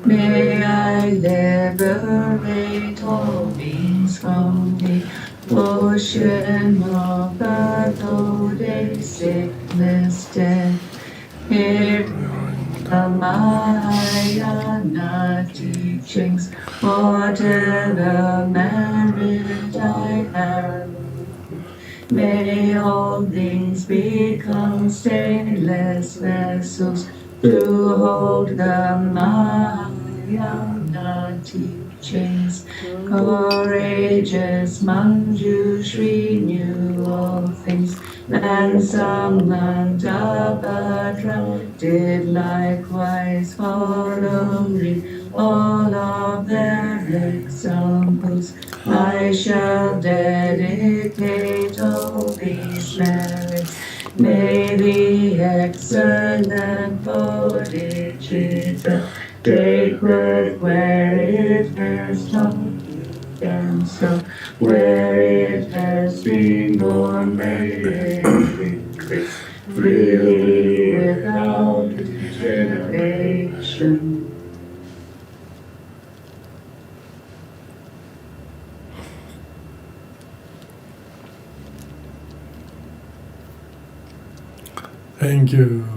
[SPEAKER 3] May I liberate all beings from the ocean of the toad, sickness, death. Here the Mahayana teachings, whatever merit I have, may all things become stainless vessels to hold the Mahayana teachings. Courageous monks renew all things, and Abhidharma did likewise, following all of their examples. I shall dedicate all these merits. May the excellent Bodhicitta take birth where it first taught, and so where it has been born, may it increase freely without degeneration.
[SPEAKER 2] Thank you.